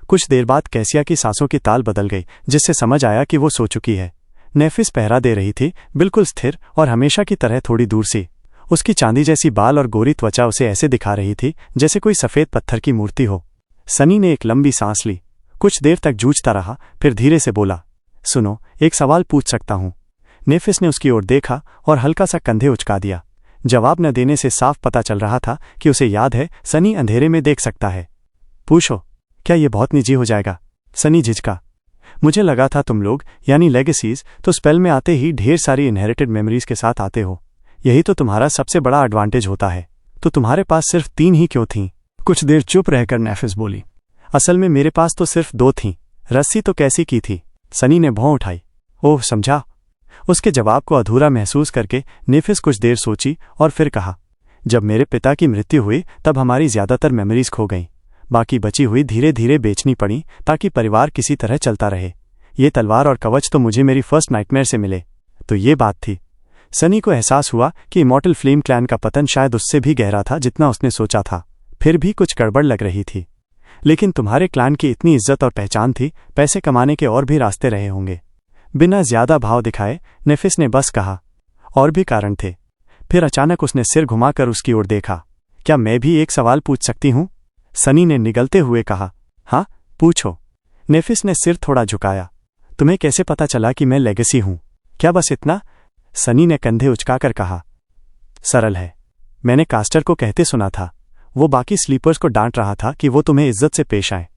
कुछ देर बाद कैसिया की सांसों की ताल बदल गई, जिससे समझ आया कि वो सो चुकी है। नेफिस पहरा दे रही थी, बिल्कुल स्थिर और हमेशा की तरह थोड़ी दूर से। उसकी चांदी जैसी बाल और गोरी त्वचा उसे ऐसे दिखा रही थी जैसे कोई सफ़ेद पत्थर की मूर्ति हो। सनी ने एक लंबी सांस ली, कुछ देर तक जूझता रहा, फिर धीरे से बोला, सुनो, एक सवाल पूछ सकता हूं? नेफिस ने उसकी ओर देखा और हल्का सा कंधे उचका दिया। जवाब न देने से साफ पता चल रहा था कि उसे याद है सनी अंधेरे में देख सकता है। पूछो। क्या ये बहुत निजी हो जाएगा? सनी झिझका। मुझे लगा था तुम लोग यानी लेगेसीज तो स्पेल में आते ही ढेर सारी इनहेरिटेड मेमोरीज के साथ आते हो। यही तो तुम्हारा सबसे बड़ा एडवांटेज होता है। तो तुम्हारे पास सिर्फ 3 ही क्यों थीं? कुछ देर चुप रहकर नेफिस बोली, असल में मेरे पास तो सिर्फ 2 थीं। रस्सी तो कैसी की थी? सनी ने भौं उठाई। ओह, समझा। उसके जवाब को अधूरा महसूस करके नेफिस कुछ देर सोची और फिर कहा, जब मेरे पिता की मृत्यु हुई तब हमारी ज्यादातर मेमोरीज खो गईं। बाकी बची हुई धीरे धीरे बेचनी पड़ी ताकि परिवार किसी तरह चलता रहे। ये तलवार और कवच तो मुझे मेरी फर्स्ट नाइटमेयर से मिले। तो ये बात थी। सनी को एहसास हुआ कि इमॉर्टल फ्लेम क्लैन का पतन शायद उससे भी गहरा था जितना उसने सोचा था। फिर भी कुछ गड़बड़ लग रही थी। लेकिन तुम्हारे क्लैन की इतनी इज्जत और पहचान थी, पैसे कमाने के और भी रास्ते रहे होंगे। बिना ज्यादा भाव दिखाए नेफिस ने बस कहा, और भी कारण थे। फिर अचानक उसने सिर घुमाकर उसकी ओर देखा। क्या मैं भी एक सवाल पूछ सकती हूं? सनी ने निगलते हुए कहा। हाँ, पूछो। नेफिस ने सिर थोड़ा झुकाया। तुम्हें कैसे पता चला कि मैं लेगेसी हूं? क्या बस इतना? सनी ने कंधे उचकाकर कहा। सरल है। मैंने कास्टर को कहते सुना था। वो बाकी स्लीपर्स को डांट रहा था कि वो तुम्हें इज्जत से पेश आए।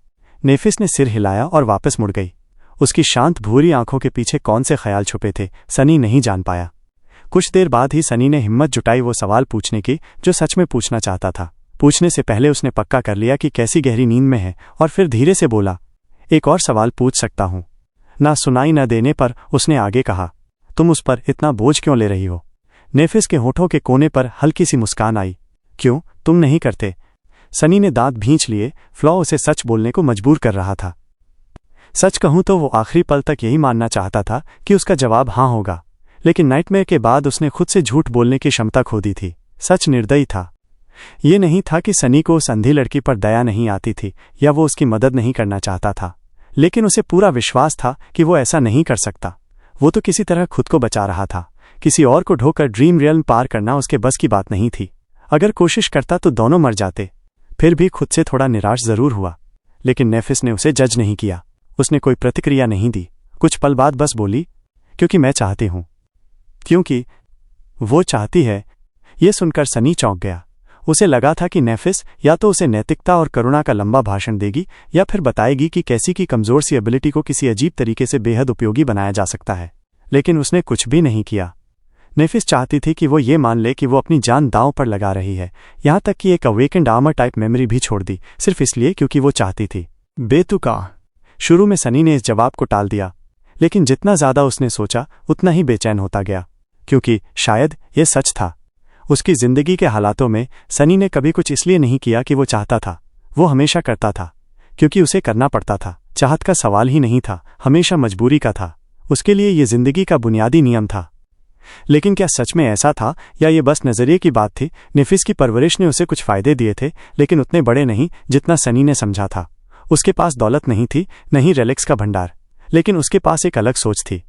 नेफिस ने सिर हिलाया और वापस मुड़ गई। उसकी शांत भूरी आंखों के पीछे कौन से ख्याल छुपे थे, सनी नहीं जान पाया। कुछ देर बाद ही सनी ने हिम्मत जुटाई वो सवाल पूछने की जो सच में पूछना चाहता था। पूछने से पहले उसने पक्का कर लिया कि कैसी गहरी नींद में है और फिर धीरे से बोला, एक और सवाल पूछ सकता हूं? ना सुनाई न देने पर उसने आगे कहा, तुम उस पर इतना बोझ क्यों ले रही हो? नेफिस के होठों के कोने पर हल्की सी मुस्कान आई। क्यों, तुम नहीं करते? सनी ने दांत भींच लिए। फ्लॉ उसे सच बोलने को मजबूर कर रहा था। सच कहूं तो वो आखिरी पल तक यही मानना चाहता था कि उसका जवाब हाँ होगा, लेकिन नाइटमेयर के बाद उसने खुद से झूठ बोलने की क्षमता खो दी थी। सच निर्दयी था। ये नहीं था कि सनी को उस अंधी लड़की पर दया नहीं आती थी या वो उसकी मदद नहीं करना चाहता था, लेकिन उसे पूरा विश्वास था कि वो ऐसा नहीं कर सकता। वो तो किसी तरह खुद को बचा रहा था। किसी और को ढोकर ड्रीम रियल्म पार करना उसके बस की बात नहीं थी। अगर कोशिश करता तो दोनों मर जाते। फिर भी खुद से थोड़ा निराश जरूर हुआ, लेकिन नेफिस ने उसे जज नहीं किया। उसने कोई प्रतिक्रिया नहीं दी। कुछ पल बाद बस बोली, क्योंकि मैं चाहती हूं। क्योंकि वो चाहती है। ये सुनकर सनी चौंक गया। उसे लगा था कि नेफिस या तो उसे नैतिकता और करुणा का लंबा भाषण देगी या फिर बताएगी कि कैसी की कमजोर सी एबिलिटी को किसी अजीब तरीके से बेहद उपयोगी बनाया जा सकता है, लेकिन उसने कुछ भी नहीं किया। नेफिस चाहती थी कि वो ये मान ले कि वो अपनी जान दांव पर लगा रही है, यहां तक कि एक अवेकेंड आर्मर टाइप मेमोरी भी छोड़ दी, सिर्फ इसलिए क्योंकि वो चाहती थी। बेतुका। शुरू में सनी ने इस जवाब को टाल दिया, लेकिन जितना ज्यादा उसने सोचा उतना ही बेचैन होता गया, क्योंकि शायद ये सच था। उसकी जिंदगी के हालातों में सनी ने कभी कुछ इसलिए नहीं किया कि वो चाहता था। वो हमेशा करता था क्योंकि उसे करना पड़ता था। चाहत का सवाल ही नहीं था, हमेशा मजबूरी का था। उसके लिए ये जिंदगी का बुनियादी नियम था। लेकिन क्या सच में ऐसा था या ये बस नजरिए की बात थी? नेफिस की परवरिश ने उसे कुछ फायदे दिए थे, लेकिन उतने बड़े नहीं जितना सनी ने समझा था। उसके पास दौलत नहीं थी, नहीं रेलिक्स का भंडार, लेकिन उसके पास एक अलग सोच थी।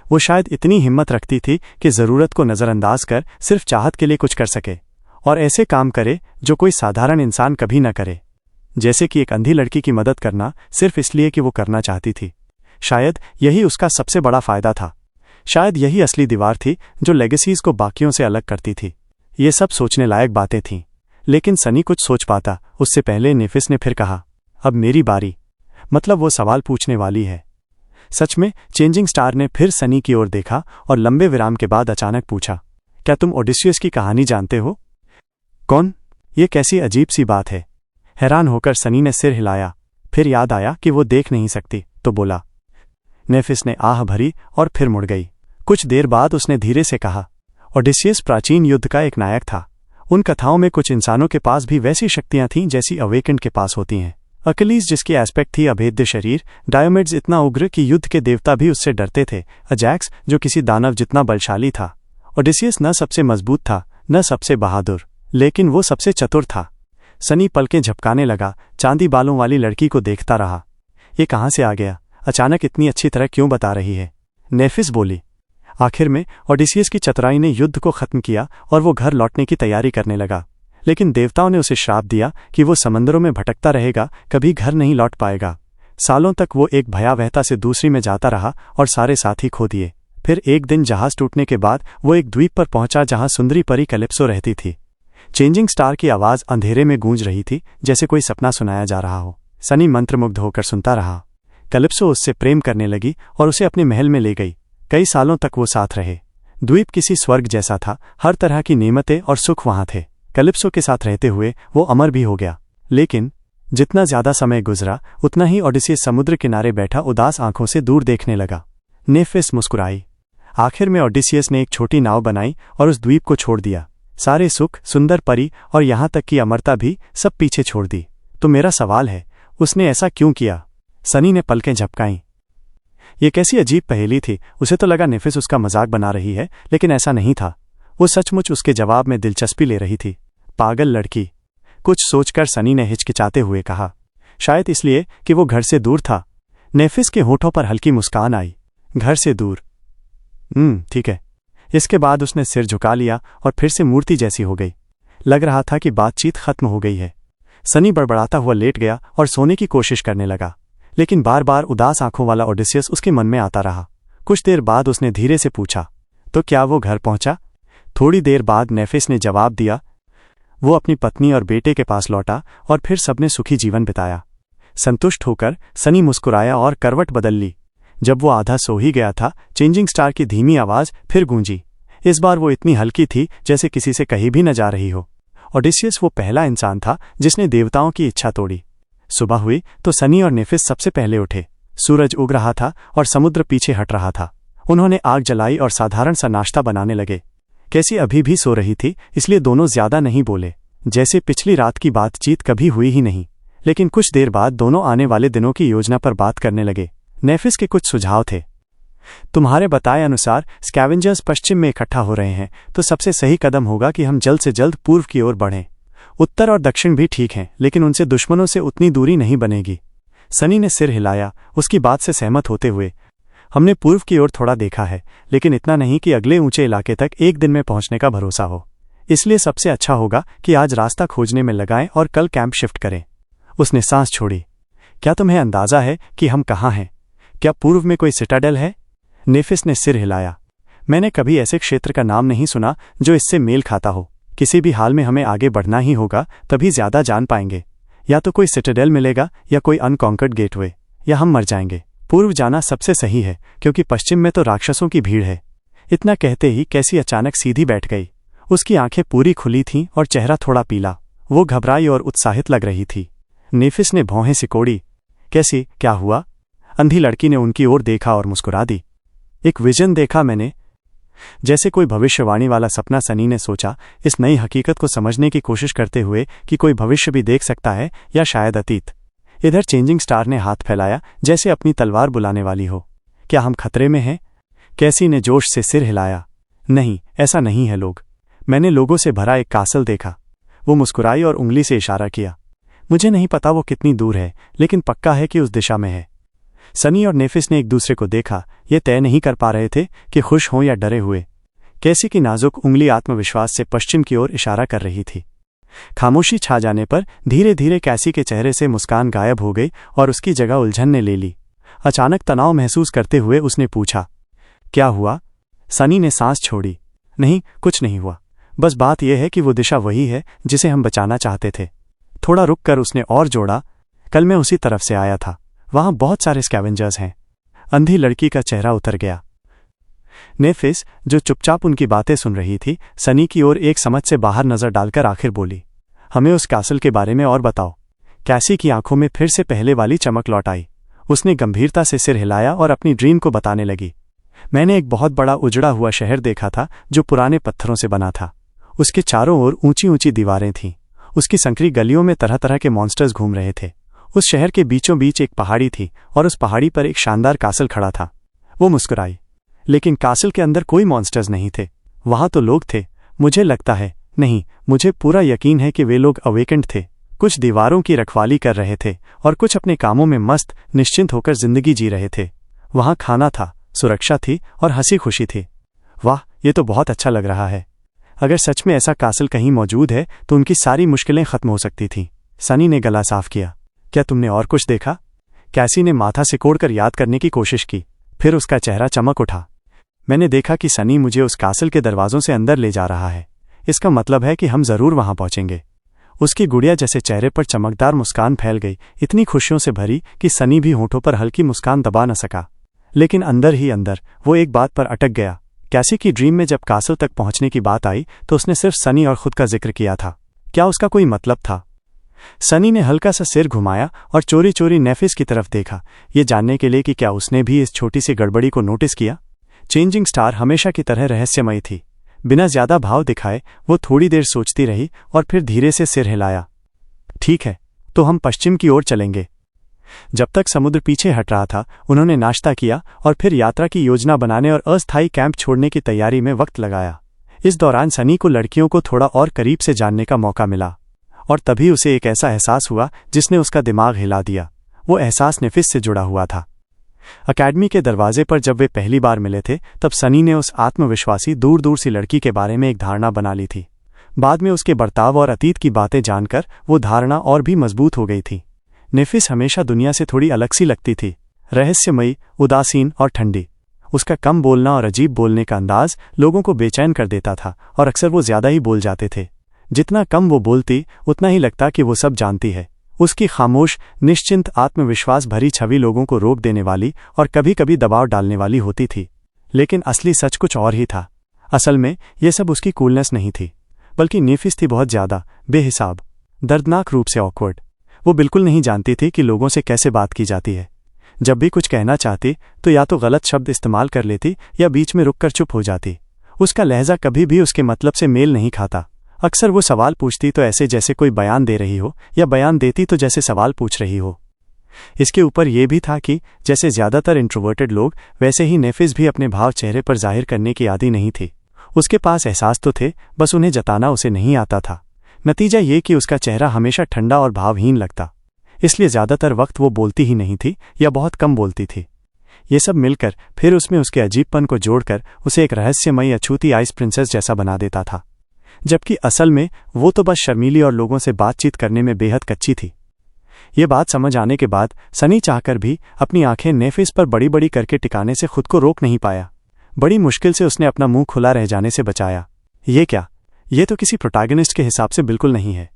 वो शायद इतनी हिम्मत रखती थी कि जरूरत को नजरअंदाज कर सिर्फ चाहत के लिए कुछ कर सके, और ऐसे काम करे जो कोई साधारण इंसान कभी न करे, जैसे कि एक अंधी लड़की की मदद करना सिर्फ इसलिए कि वो करना चाहती थी। शायद यही उसका सबसे बड़ा फायदा था। शायद यही असली दीवार थी जो लेगेसीज को बाकियों से अलग करती थी। ये सब सोचने लायक बातें थीं, लेकिन सनी कुछ सोच पाता उससे पहले नेफिस ने फिर कहा, अब मेरी बारी। मतलब वो सवाल पूछने वाली है। सच में चेंजिंग स्टार ने फिर सनी की ओर देखा और लंबे विराम के बाद अचानक पूछा, क्या तुम ओडिसियस की कहानी जानते हो? कौन? ये कैसी अजीब सी बात है। हैरान होकर सनी ने सिर हिलाया। फिर याद आया कि वो देख नहीं सकती, तो बोला। नेफिस ने आह भरी और फिर मुड़ गई। कुछ देर बाद उसने धीरे से कहा, ओडिसियस प्राचीन युद्ध का एक नायक था। उन कथाओं में कुछ इंसानों के पास भी वैसी शक्तियां थीं जैसी अवेकेंड के पास होती हैं। अकिलीज जिसकी एस्पेक्ट थी अभेद्य शरीर, डायोमेड्स इतना उग्र कि युद्ध के देवता भी उससे डरते थे, अजैक्स जो किसी दानव जितना बलशाली था। ओडिसियस न सबसे मजबूत था, न सबसे बहादुर, लेकिन वो सबसे चतुर था। सनी पलकें झपकाने लगा, चांदी बालों वाली लड़की को देखता रहा। ये कहाँ से आ गया? अचानक इतनी अच्छी तरह क्यों बता रही है? नेफिस बोली। आखिर में ओडिसियस की चतुराई ने युद्ध को खत्म किया और वो घर लौटने की तैयारी करने लगा। लेकिन देवताओं ने उसे श्राप दिया कि वो समंदरों में भटकता रहेगा, कभी घर नहीं लौट पाएगा। सालों तक वो एक भयावहता से दूसरी में जाता रहा और सारे साथी खो दिए। फिर एक दिन जहाज टूटने के बाद वो एक द्वीप पर पहुंचा जहां सुंदरी परी कैलिप्सो रहती थी। चेंजिंग स्टार की आवाज़ अंधेरे में गूंज रही थी, जैसे कोई सपना सुनाया जा रहा हो। सनी मंत्रमुग्ध होकर सुनता रहा। कैलिप्सो उससे प्रेम करने लगी और उसे अपने महल में ले गई। कई सालों तक वो साथ रहे। द्वीप किसी स्वर्ग जैसा था, हर तरह की नेमतें और सुख वहां थे। कैलिप्सो के साथ रहते हुए वो अमर भी हो गया। लेकिन जितना ज्यादा समय गुजरा उतना ही ओडिसियस समुद्र किनारे बैठा उदास आंखों से दूर देखने लगा। नेफिस मुस्कुराई। आखिर में ओडिसियस ने एक छोटी नाव बनाई और उस द्वीप को छोड़ दिया। सारे सुख, सुंदर परी और यहां तक कि अमरता भी सब पीछे छोड़ दी। तो मेरा सवाल है, उसने ऐसा क्यों किया? सनी ने पलकें झपकाईं। ये कैसी अजीब पहेली थी। उसे तो लगा नेफिस उसका मजाक बना रही है, लेकिन ऐसा नहीं था। वो सचमुच उसके जवाब में दिलचस्पी ले रही थी। पागल लड़की, कुछ सोचकर सनी ने हिचकिचाते हुए कहा। शायद इसलिए कि वो घर से दूर था। नेफिस के होठों पर हल्की मुस्कान आई। घर से दूर? ठीक है। इसके बाद उसने सिर झुका लिया और फिर से मूर्ति जैसी हो गई। लग रहा था कि बातचीत खत्म हो गई है। सनी बड़बड़ाता हुआ लेट गया और सोने की कोशिश करने लगा, लेकिन बार बार उदास आंखों वाला ओडिसियस उसके मन में आता रहा। कुछ देर बाद उसने धीरे से पूछा, तो क्या वो घर पहुंचा? थोड़ी देर बाद नेफिस ने जवाब दिया, वो अपनी पत्नी और बेटे के पास लौटा और फिर सबने सुखी जीवन बिताया। संतुष्ट होकर सनी मुस्कुराया और करवट बदल ली। जब वो आधा सो ही गया था, चेंजिंग स्टार की धीमी आवाज फिर गूंजी। इस बार वो इतनी हल्की थी जैसे किसी से कही भी न जा रही हो। ओडिसियस वो पहला इंसान था जिसने देवताओं की इच्छा तोड़ी। सुबह हुई तो सनी और नेफिस सबसे पहले उठे। सूरज उग रहा था और समुद्र पीछे हट रहा था। उन्होंने आग जलाई और साधारण सा नाश्ता बनाने लगे। कैसी अभी भी सो रही थी, इसलिए दोनों ज्यादा नहीं बोले, जैसे पिछली रात की बातचीत कभी हुई ही नहीं। लेकिन कुछ देर बाद दोनों आने वाले दिनों की योजना पर बात करने लगे। नेफिस के कुछ सुझाव थे। तुम्हारे बताए अनुसार स्कैवेंजर्स पश्चिम में इकट्ठा हो रहे हैं, तो सबसे सही कदम होगा कि हम जल्द से जल्द पूर्व की ओर बढ़ें। उत्तर और दक्षिण भी ठीक हैं, लेकिन उनसे दुश्मनों से उतनी दूरी नहीं बनेगी। सनी ने सिर हिलाया, उसकी बात से सहमत होते हुए। हमने पूर्व की ओर थोड़ा देखा है, लेकिन इतना नहीं कि अगले ऊंचे इलाके तक एक दिन में पहुंचने का भरोसा हो। इसलिए सबसे अच्छा होगा कि आज रास्ता खोजने में लगाएं और कल कैंप शिफ्ट करें। उसने सांस छोड़ी। क्या तुम्हें अंदाजा है कि हम कहाँ हैं? क्या पूर्व में कोई सिटाडेल है? नेफिस ने सिर हिलाया। मैंने कभी ऐसे क्षेत्र का नाम नहीं सुना जो इससे मेल खाता हो। किसी भी हाल में हमें आगे बढ़ना ही होगा, तभी ज्यादा जान पाएंगे। या तो कोई सिटाडेल मिलेगा या कोई अनकॉन्कर्ड गेटवे, या हम मर जाएंगे। पूर्व जाना सबसे सही है, क्योंकि पश्चिम में तो राक्षसों की भीड़ है। इतना कहते ही कैसी अचानक सीधी बैठ गई। उसकी आंखें पूरी खुली थीं और चेहरा थोड़ा पीला। वो घबराई और उत्साहित लग रही थी। नेफिस ने भौहें सिकोड़ी। कैसी? क्या हुआ? अंधी लड़की ने उनकी ओर देखा और मुस्कुरा दी। एक विजन देखा मैंने। जैसे कोई भविष्यवाणी वाला सपना, सनी ने सोचा, इस नई हकीकत को समझने की कोशिश करते हुए कि कोई भविष्य भी देख सकता है या शायद अतीत। इधर चेंजिंग स्टार ने हाथ फैलाया जैसे अपनी तलवार बुलाने वाली हो। क्या हम खतरे में हैं? कैसी ने जोश से सिर हिलाया। नहीं, ऐसा नहीं है लोग। मैंने लोगों से भरा एक कासल देखा। वो मुस्कुराई और उंगली से इशारा किया। मुझे नहीं पता वो कितनी दूर है, लेकिन पक्का है कि उस दिशा में है। सनी और नेफिस ने एक दूसरे को देखा। ये तय नहीं कर पा रहे थे कि खुश हों या डरे हुए। कैसी की नाजुक उंगली आत्मविश्वास से पश्चिम की ओर इशारा कर रही थी। खामोशी छा जाने पर धीरे धीरे कैसी के चेहरे से मुस्कान गायब हो गई और उसकी जगह उलझन ने ले ली। अचानक तनाव महसूस करते हुए उसने पूछा, क्या हुआ? सनी ने सांस छोड़ी। नहीं, कुछ नहीं हुआ। बस बात यह है कि वो दिशा वही है जिसे हम बचाना चाहते थे। थोड़ा रुककर उसने और जोड़ा, कल मैं उसी तरफ से आया था। वहां बहुत सारे स्कैवेंजर्स हैं। अंधी लड़की का चेहरा उतर गया। नेफिस, जो चुपचाप उनकी बातें सुन रही थी, सनी की ओर एक समझ से बाहर नजर डालकर आखिर बोली, हमें उस कासल के बारे में और बताओ। कैसी की आंखों में फिर से पहले वाली चमक लौट आई। उसने गंभीरता से सिर हिलाया और अपनी ड्रीम को बताने लगी। मैंने एक बहुत बड़ा उजड़ा हुआ शहर देखा था जो पुराने पत्थरों से बना था। उसके चारों ओर ऊंची ऊंची दीवारें थीं। उसकी संकरी गलियों में तरह तरह के मॉन्स्टर्स घूम रहे थे। उस शहर के बीचों बीच एक पहाड़ी थी और उस पहाड़ी पर एक शानदार कासल खड़ा था। वो मुस्कुराई। लेकिन कासल के अंदर कोई मॉन्स्टर्स नहीं थे। वहां तो लोग थे। मुझे लगता है, नहीं, मुझे पूरा यकीन है कि वे लोग अवेकेंड थे। कुछ दीवारों की रखवाली कर रहे थे और कुछ अपने कामों में मस्त निश्चिंत होकर जिंदगी जी रहे थे। वहां खाना था, सुरक्षा थी और हंसी खुशी थी। वाह, ये तो बहुत अच्छा लग रहा है। अगर सच में ऐसा कासल कहीं मौजूद है तो उनकी सारी मुश्किलें खत्म हो सकती थीं। सनी ने गला साफ किया। क्या तुमने और कुछ देखा? कैसी ने माथा सिकोड़कर याद करने की कोशिश की। फिर उसका चेहरा चमक उठा। मैंने देखा कि सनी मुझे उस कासल के दरवाजों से अंदर ले जा रहा है। इसका मतलब है कि हम जरूर वहां पहुंचेंगे। उसकी गुड़िया जैसे चेहरे पर चमकदार मुस्कान फैल गई, इतनी खुशियों से भरी कि सनी भी होठों पर हल्की मुस्कान दबा न सका। लेकिन अंदर ही अंदर वो एक बात पर अटक गया। कैसी की ड्रीम में जब कासल तक पहुंचने की बात आई तो उसने सिर्फ सनी और खुद का जिक्र किया था। क्या उसका कोई मतलब था? सनी ने हल्का सा सिर घुमाया और चोरी चोरी नेफिस की तरफ देखा, ये जानने के लिए कि क्या उसने भी इस छोटी सी गड़बड़ी को नोटिस किया। चेंजिंग स्टार हमेशा की तरह रहस्यमयी थी। बिना ज्यादा भाव दिखाए वो थोड़ी देर सोचती रही और फिर धीरे से सिर हिलाया। ठीक है, तो हम पश्चिम की ओर चलेंगे। जब तक समुद्र पीछे हट रहा था, उन्होंने नाश्ता किया और फिर यात्रा की योजना बनाने और अस्थायी कैंप छोड़ने की तैयारी में वक्त लगाया। इस दौरान सनी को लड़कियों को थोड़ा और करीब से जानने का मौका मिला और तभी उसे एक ऐसा एहसास हुआ जिसने उसका दिमाग हिला दिया। वो एहसास नेफिस से जुड़ा हुआ था। अकेडमी के दरवाजे पर जब वे पहली बार मिले थे तब सनी ने उस आत्मविश्वासी दूर दूर सी लड़की के बारे में एक धारणा बना ली थी। बाद में उसके बर्ताव और अतीत की बातें जानकर वो धारणा और भी मजबूत हो गई थी। नेफिस हमेशा दुनिया से थोड़ी अलग सी लगती थी, रहस्यमयी, उदासीन और ठंडी। उसका कम बोलना और अजीब बोलने का अंदाज लोगों को बेचैन कर देता था और अक्सर वो ज्यादा ही बोल जाते थे। जितना कम वो बोलती उतना ही लगता कि वो सब जानती है। उसकी खामोश, निश्चिंत, आत्मविश्वास भरी छवि लोगों को रोक देने वाली और कभी कभी दबाव डालने वाली होती थी। लेकिन असली सच कुछ और ही था। असल में ये सब उसकी कूलनेस नहीं थी, बल्कि नेफिस थी बहुत ज्यादा बेहिसाब, दर्दनाक रूप से ऑकवर्ड। वो बिल्कुल नहीं जानती थी कि लोगों से कैसे बात की जाती है। जब भी कुछ कहना चाहती तो या तो गलत शब्द इस्तेमाल कर लेती या बीच में रुककर चुप हो जाती। उसका लहजा कभी भी उसके मतलब से मेल नहीं खाता। अक्सर वो सवाल पूछती तो ऐसे जैसे कोई बयान दे रही हो, या बयान देती तो जैसे सवाल पूछ रही हो। इसके ऊपर यह भी था कि जैसे ज्यादातर इंट्रोवर्टेड लोग, वैसे ही नेफिस भी अपने भाव चेहरे पर जाहिर करने की आदी नहीं थी। उसके पास एहसास तो थे, बस उन्हें जताना उसे नहीं आता था। नतीजा ये कि उसका चेहरा हमेशा ठंडा और भावहीन लगता। इसलिए ज्यादातर वक्त वो बोलती ही नहीं थी या बहुत कम बोलती थी। ये सब मिलकर फिर उसमें उसके अजीबपन को जोड़कर उसे एक रहस्यमयी अछूती आइस प्रिंसेस जैसा बना देता था, जबकि असल में वो तो बस शर्मीली और लोगों से बातचीत करने में बेहद कच्ची थी। ये बात समझ आने के बाद सनी चाहकर भी अपनी आंखें नेफिस पर बड़ी बड़ी करके टिकाने से खुद को रोक नहीं पाया। बड़ी मुश्किल से उसने अपना मुंह खुला रह जाने से बचाया। ये क्या? ये तो किसी प्रोटैगनिस्ट के हिसाब से बिल्कुल नहीं है।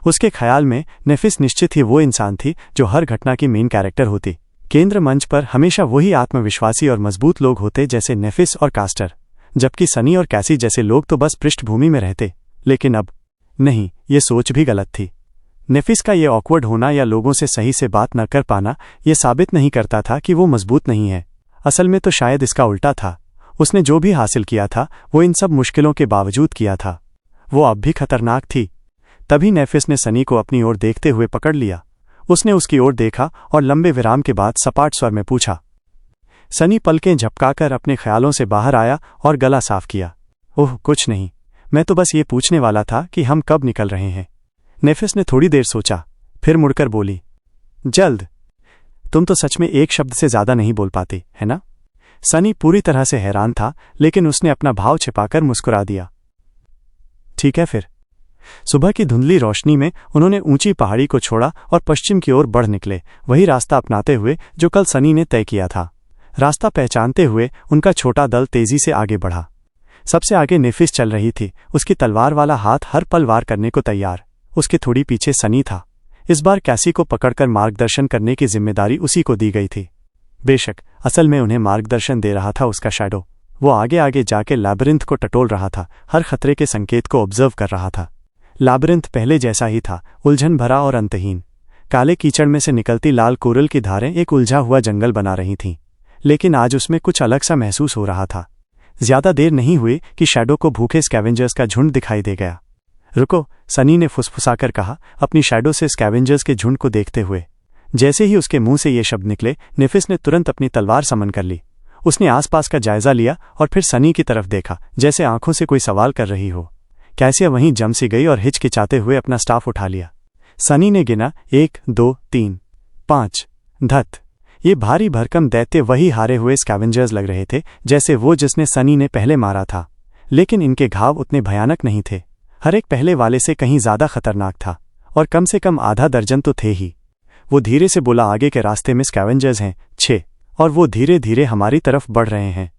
उसके ख्याल में नेफिस निश्चित ही वो इंसान थी जो हर घटना की मेन कैरेक्टर होती। केंद्र मंच पर हमेशा वही आत्मविश्वासी और मजबूत लोग होते जैसे नेफिस और कास्टर, जबकि सनी और कैसी जैसे लोग तो बस पृष्ठभूमि में रहते। लेकिन अब नहीं, ये सोच भी गलत थी। नेफिस का ये ऑकवर्ड होना या लोगों से सही से बात न कर पाना ये साबित नहीं करता था कि वो मजबूत नहीं है। असल में तो शायद इसका उल्टा था। उसने जो भी हासिल किया था वो इन सब मुश्किलों के बावजूद किया था। वो अब भी खतरनाक थी। तभी नेफिस ने सनी को अपनी ओर देखते हुए पकड़ लिया। उसने उसकी ओर देखा और लंबे विराम के बाद सपाट स्वर में पूछा। सनी पलकें झपकाकर अपने ख्यालों से बाहर आया और गला साफ किया। ओह, कुछ नहीं, मैं तो बस ये पूछने वाला था कि हम कब निकल रहे हैं। नेफिस ने थोड़ी देर सोचा, फिर मुड़कर बोली, जल्द। तुम तो सच में एक शब्द से ज्यादा नहीं बोल पाती, है ना? सनी पूरी तरह से हैरान था, लेकिन उसने अपना भाव छिपाकर मुस्कुरा दिया। ठीक है फिर। सुबह की धुंधली रोशनी में उन्होंने ऊंची पहाड़ी को छोड़ा और पश्चिम की ओर बढ़ निकले, वही रास्ता अपनाते हुए जो कल सनी ने तय किया था। रास्ता पहचानते हुए उनका छोटा दल तेजी से आगे बढ़ा। सबसे आगे नेफिस चल रही थी, उसकी तलवार वाला हाथ हर पल वार करने को तैयार। उसके थोड़ी पीछे सनी था। इस बार कैसी को पकड़कर मार्गदर्शन करने की जिम्मेदारी उसी को दी गई थी। बेशक असल में उन्हें मार्गदर्शन दे रहा था उसका शैडो। वो आगे आगे जाके लैबिरिंथ को टटोल रहा था, हर खतरे के संकेत को ऑब्जर्व कर रहा था। लैबिरिंथ पहले जैसा ही था, उलझन भरा और अंतहीन। काले कीचड़ में से निकलती लाल कोरल की धारें एक उलझा हुआ जंगल बना रही थीं, लेकिन आज उसमें कुछ अलग सा महसूस हो रहा था। ज्यादा देर नहीं हुई कि शैडो को भूखे स्कैवेंजर्स का झुंड दिखाई दे गया। रुको, सनी ने फुसफुसाकर कहा, अपनी शैडो से स्कैवेंजर्स के झुंड को देखते हुए। जैसे ही उसके मुंह से ये शब्द निकले, नेफिस ने तुरंत अपनी तलवार समन कर ली। उसने आसपास का जायजा लिया और फिर सनी की तरफ देखा, जैसे आंखों से कोई सवाल कर रही हो। कैसिया वहीं जम सी गई और हिचकिचाते हुए अपना स्टाफ उठा लिया। सनी ने गिना, 1 2 3 5। धत। ये भारी भरकम दैत्य वही हारे हुए स्कैवेंजर्स लग रहे थे जैसे वो जिसने सनी ने पहले मारा था, लेकिन इनके घाव उतने भयानक नहीं थे। हर एक पहले वाले से कहीं ज्यादा खतरनाक था और कम से कम आधा दर्जन तो थे ही। वो धीरे से बोला, आगे के रास्ते में स्कैवेंजर्स हैं 6 और वो धीरे धीरे हमारी तरफ बढ़ रहे हैं।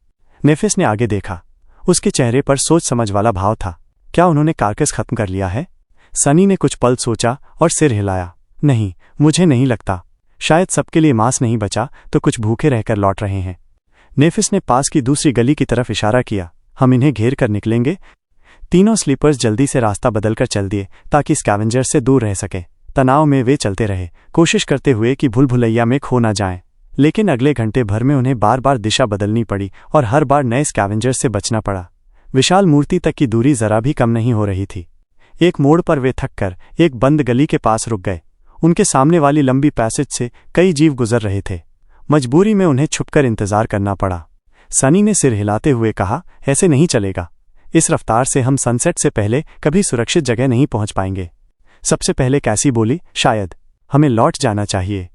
नेफिस ने आगे देखा। उसके चेहरे पर सोच समझ वाला भाव था। क्या उन्होंने कार्कस खत्म कर लिया है? सनी ने कुछ पल सोचा और सिर हिलाया। नहीं, मुझे नहीं लगता। शायद सबके लिए मांस नहीं बचा तो कुछ भूखे रहकर लौट रहे हैं। नेफिस ने पास की दूसरी गली की तरफ इशारा किया। हम इन्हें घेर कर निकलेंगे। तीनों स्लीपर्स जल्दी से रास्ता बदलकर चल दिए ताकि स्कैवेंजर से दूर रह सके। तनाव में वे चलते रहे, कोशिश करते हुए कि भूल भुलैया में खो ना जाएं। लेकिन अगले घंटे भर में उन्हें बार बार दिशा बदलनी पड़ी और हर बार नए स्कैवेंजर से बचना पड़ा। विशाल मूर्ति तक की दूरी जरा भी कम नहीं हो रही थी। एक मोड़ पर वे थककर एक बंद गली के पास रुक गए। उनके सामने वाली लंबी पैसेज से कई जीव गुजर रहे थे। मजबूरी में उन्हें छुपकर इंतजार करना पड़ा। सनी ने सिर हिलाते हुए कहा, ऐसे नहीं चलेगा। इस रफ्तार से हम सनसेट से पहले कभी सुरक्षित जगह नहीं पहुंच पाएंगे। सबसे पहले कैसी बोली, शायद हमें लौट जाना चाहिए।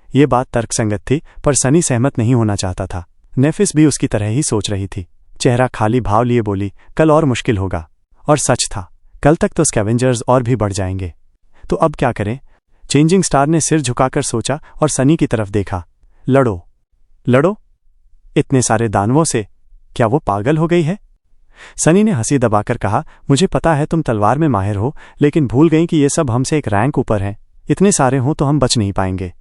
ये बात तर्कसंगत थी, पर सनी सहमत नहीं होना चाहता था। नेफिस भी उसकी तरह ही सोच रही थी। चेहरा खाली भाव लिए बोली, कल और मुश्किल होगा। और सच था, कल तक तो स्कैवेंजर्स और भी बढ़ जाएंगे। तो अब क्या करें? चेंजिंग स्टार ने सिर झुकाकर सोचा और सनी की तरफ देखा। लड़ो। लड़ो? इतने सारे दानवों से? क्या वो पागल हो गई है? सनी ने हंसी दबाकर कहा, मुझे पता है तुम तलवार में माहिर हो, लेकिन भूल गई कि ये सब हमसे एक रैंक ऊपर हैं। इतने सारे हों तो हम बच नहीं पाएंगे।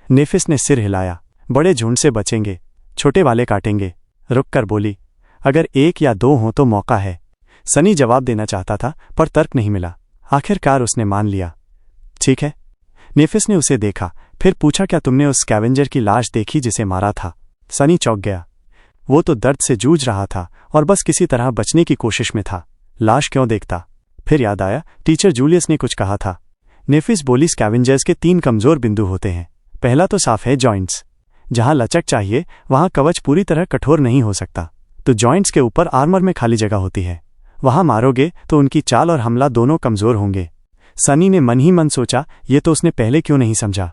नेफिस ने सिर हिलाया। बड़े झुंड से बचेंगे, छोटे वाले काटेंगे। रुक कर बोली, अगर 1 या 2 हों तो मौका है। सनी जवाब देना चाहता था पर तर्क नहीं मिला। आखिरकार उसने मान लिया। ठीक है। नेफिस ने उसे देखा, फिर पूछा, क्या तुमने उस स्कैवेंजर की लाश देखी जिसे मारा था? सनी चौंक गया। वो तो दर्द से जूझ रहा था और बस किसी तरह बचने की कोशिश में था। लाश क्यों देखता? फिर याद आया, टीचर जूलियस ने कुछ कहा था। नेफिस बोली, स्कैवेंजर्स के 3 कमजोर बिंदु होते हैं। पहला तो साफ है, जॉइंट्स। जहां लचक चाहिए वहां कवच पूरी तरह कठोर नहीं हो सकता, तो जॉइंट्स के ऊपर आर्मर में खाली जगह होती है। वहां मारोगे तो उनकी चाल और हमला दोनों कमजोर होंगे। सनी ने मन ही मन सोचा, ये तो उसने पहले क्यों नहीं समझा।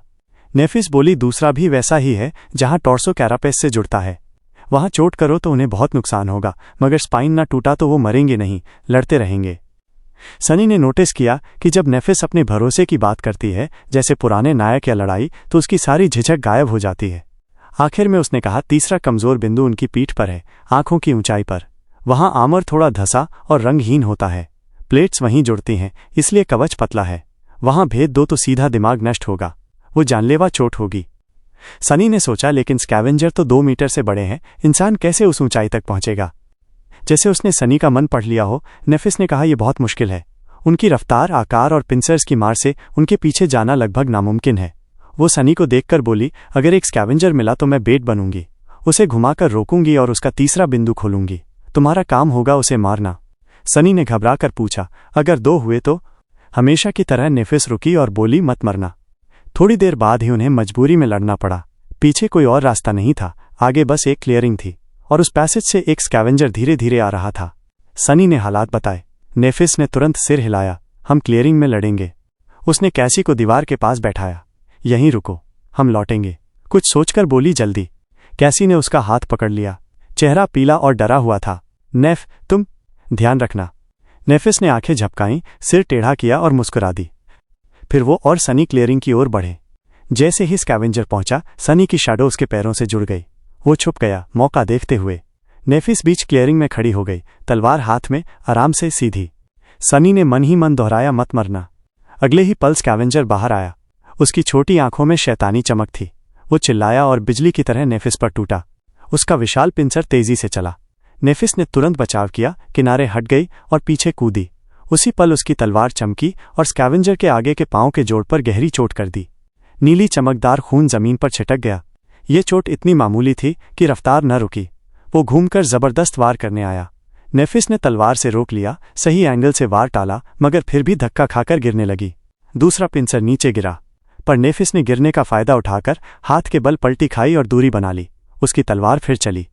नेफिस बोली, दूसरा भी वैसा ही है, जहां टॉर्सो कैरापेस से जुड़ता है। वहां चोट करो तो उन्हें बहुत नुकसान होगा, मगर स्पाइन ना टूटा तो वो मरेंगे नहीं, लड़ते रहेंगे। सनी ने नोटिस किया कि जब नेफिस अपने भरोसे की बात करती है, जैसे पुराने नायक या लड़ाई, तो उसकी सारी झिझक गायब हो जाती है। आखिर में उसने कहा, तीसरा कमजोर बिंदु उनकी पीठ पर है, आंखों की ऊंचाई पर। वहां आर्मर थोड़ा धसा और रंगहीन होता है। प्लेट्स वहीं जुड़ती हैं, इसलिए कवच पतला है। वहां भेद दो तो सीधा दिमाग नष्ट होगा, वो जानलेवा चोट होगी। सनी ने सोचा, लेकिन स्कैवेंजर तो 2 मीटर से बड़े हैं, इंसान कैसे उस ऊंचाई तक पहुंचेगा? जैसे उसने सनी का मन पढ़ लिया हो, नेफिस ने कहा, यह बहुत मुश्किल है। उनकी रफ्तार, आकार और पिंसर्स की मार से उनके पीछे जाना लगभग नामुमकिन है। वो सनी को देखकर बोली, अगर एक स्कैवेंजर मिला तो मैं बेट बनूंगी, उसे घुमाकर रोकूंगी और उसका तीसरा बिंदु खोलूंगी। तुम्हारा काम होगा उसे मारना। सनी ने घबरा कर पूछा, अगर 2 हुए तो? हमेशा की तरह नेफिस रुकी और बोली, मत मरना। थोड़ी देर बाद ही उन्हें मजबूरी में लड़ना पड़ा। पीछे कोई और रास्ता नहीं था, आगे बस एक क्लियरिंग थी और उस पैसेज से एक स्कैवेंजर धीरे धीरे आ रहा था। सनी ने हालात बताए। नेफिस ने तुरंत सिर हिलाया। हम क्लियरिंग में लड़ेंगे। उसने कैसी को दीवार के पास बैठाया। यहीं रुको, हम लौटेंगे। कुछ सोचकर बोली, जल्दी। कैसी ने उसका हाथ पकड़ लिया। चेहरा पीला और डरा हुआ था। नेफ, तुम ध्यान रखना। नेफिस ने आंखें झपकाईं, सिर टेढ़ा किया और मुस्कुरा दी। फिर वो और सनी क्लियरिंग की ओर बढ़े। जैसे ही स्कैवेंजर पहुंचा, सनी की शैडो उसके पैरों से जुड़ गई। वो छुप गया, मौका देखते हुए। नेफिस बीच क्लियरिंग में खड़ी हो गई, तलवार हाथ में, आराम से सीधी। सनी ने मन ही मन दोहराया, मत मरना। अगले ही पल स्कैवेंजर बाहर आया। उसकी छोटी आंखों में शैतानी चमक थी। वो चिल्लाया और बिजली की तरह नेफिस पर टूटा। उसका विशाल पिंसर तेजी से चला। नेफिस ने तुरंत बचाव किया, किनारे हट गई और पीछे कूदी। उसी पल उसकी तलवार चमकी और स्कैवेंजर के आगे के पांव के जोड़ पर गहरी चोट कर दी। नीली चमकदार खून जमीन पर छिटक गया। ये चोट इतनी मामूली थी कि रफ्तार न रुकी। वो घूमकर जबरदस्त वार करने आया। नेफिस ने तलवार से रोक लिया, सही एंगल से वार टाला, मगर फिर भी धक्का खाकर गिरने लगी। दूसरा पिंसर नीचे गिरा, पर नेफिस ने गिरने का फायदा उठाकर हाथ के बल पलटी खाई और दूरी बना ली। उसकी तलवार फिर चली।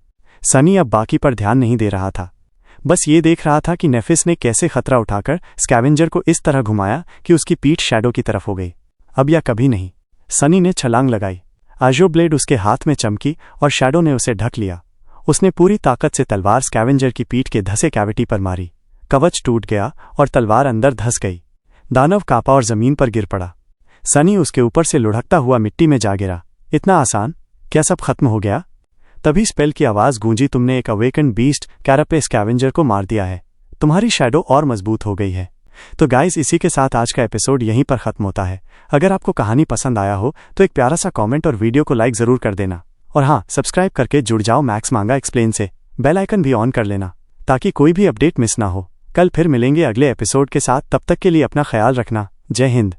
सनी अब बाकी पर ध्यान नहीं दे रहा था, बस ये देख रहा था कि नेफिस ने कैसे खतरा उठाकर स्कैवेंजर को इस तरह घुमाया कि उसकी पीठ शैडो की तरफ हो गई। अब या कभी नहीं। सनी ने छलांग लगाई। आजो ब्लेड उसके हाथ में चमकी और शैडो ने उसे ढक लिया। उसने पूरी ताकत से तलवार स्कैवेंजर की पीठ के धसे कैविटी पर मारी। कवच टूट गया और तलवार अंदर धस गई। दानव कांपा और जमीन पर गिर पड़ा। सनी उसके ऊपर से लुढ़कता हुआ मिट्टी में जा गिरा। इतना आसान? क्या सब खत्म हो गया? तभी स्पेल की आवाज गूंजी, तुमने एक अवेकन बीस्ट कैरापे स्कैवेंजर को मार दिया है। तुम्हारी शैडो और मजबूत हो गई है। तो गाइस, इसी के साथ आज का एपिसोड यहीं पर खत्म होता है। अगर आपको कहानी पसंद आया हो तो एक प्यारा सा कमेंट और वीडियो को लाइक जरूर कर देना। और हाँ, सब्सक्राइब करके जुड़ जाओ मैक्स मांगा एक्सप्लेन से। बेल आइकन भी ऑन कर लेना ताकि कोई भी अपडेट मिस ना हो। कल फिर मिलेंगे अगले एपिसोड के साथ। तब तक के लिए अपना ख्याल रखना। जय हिंद।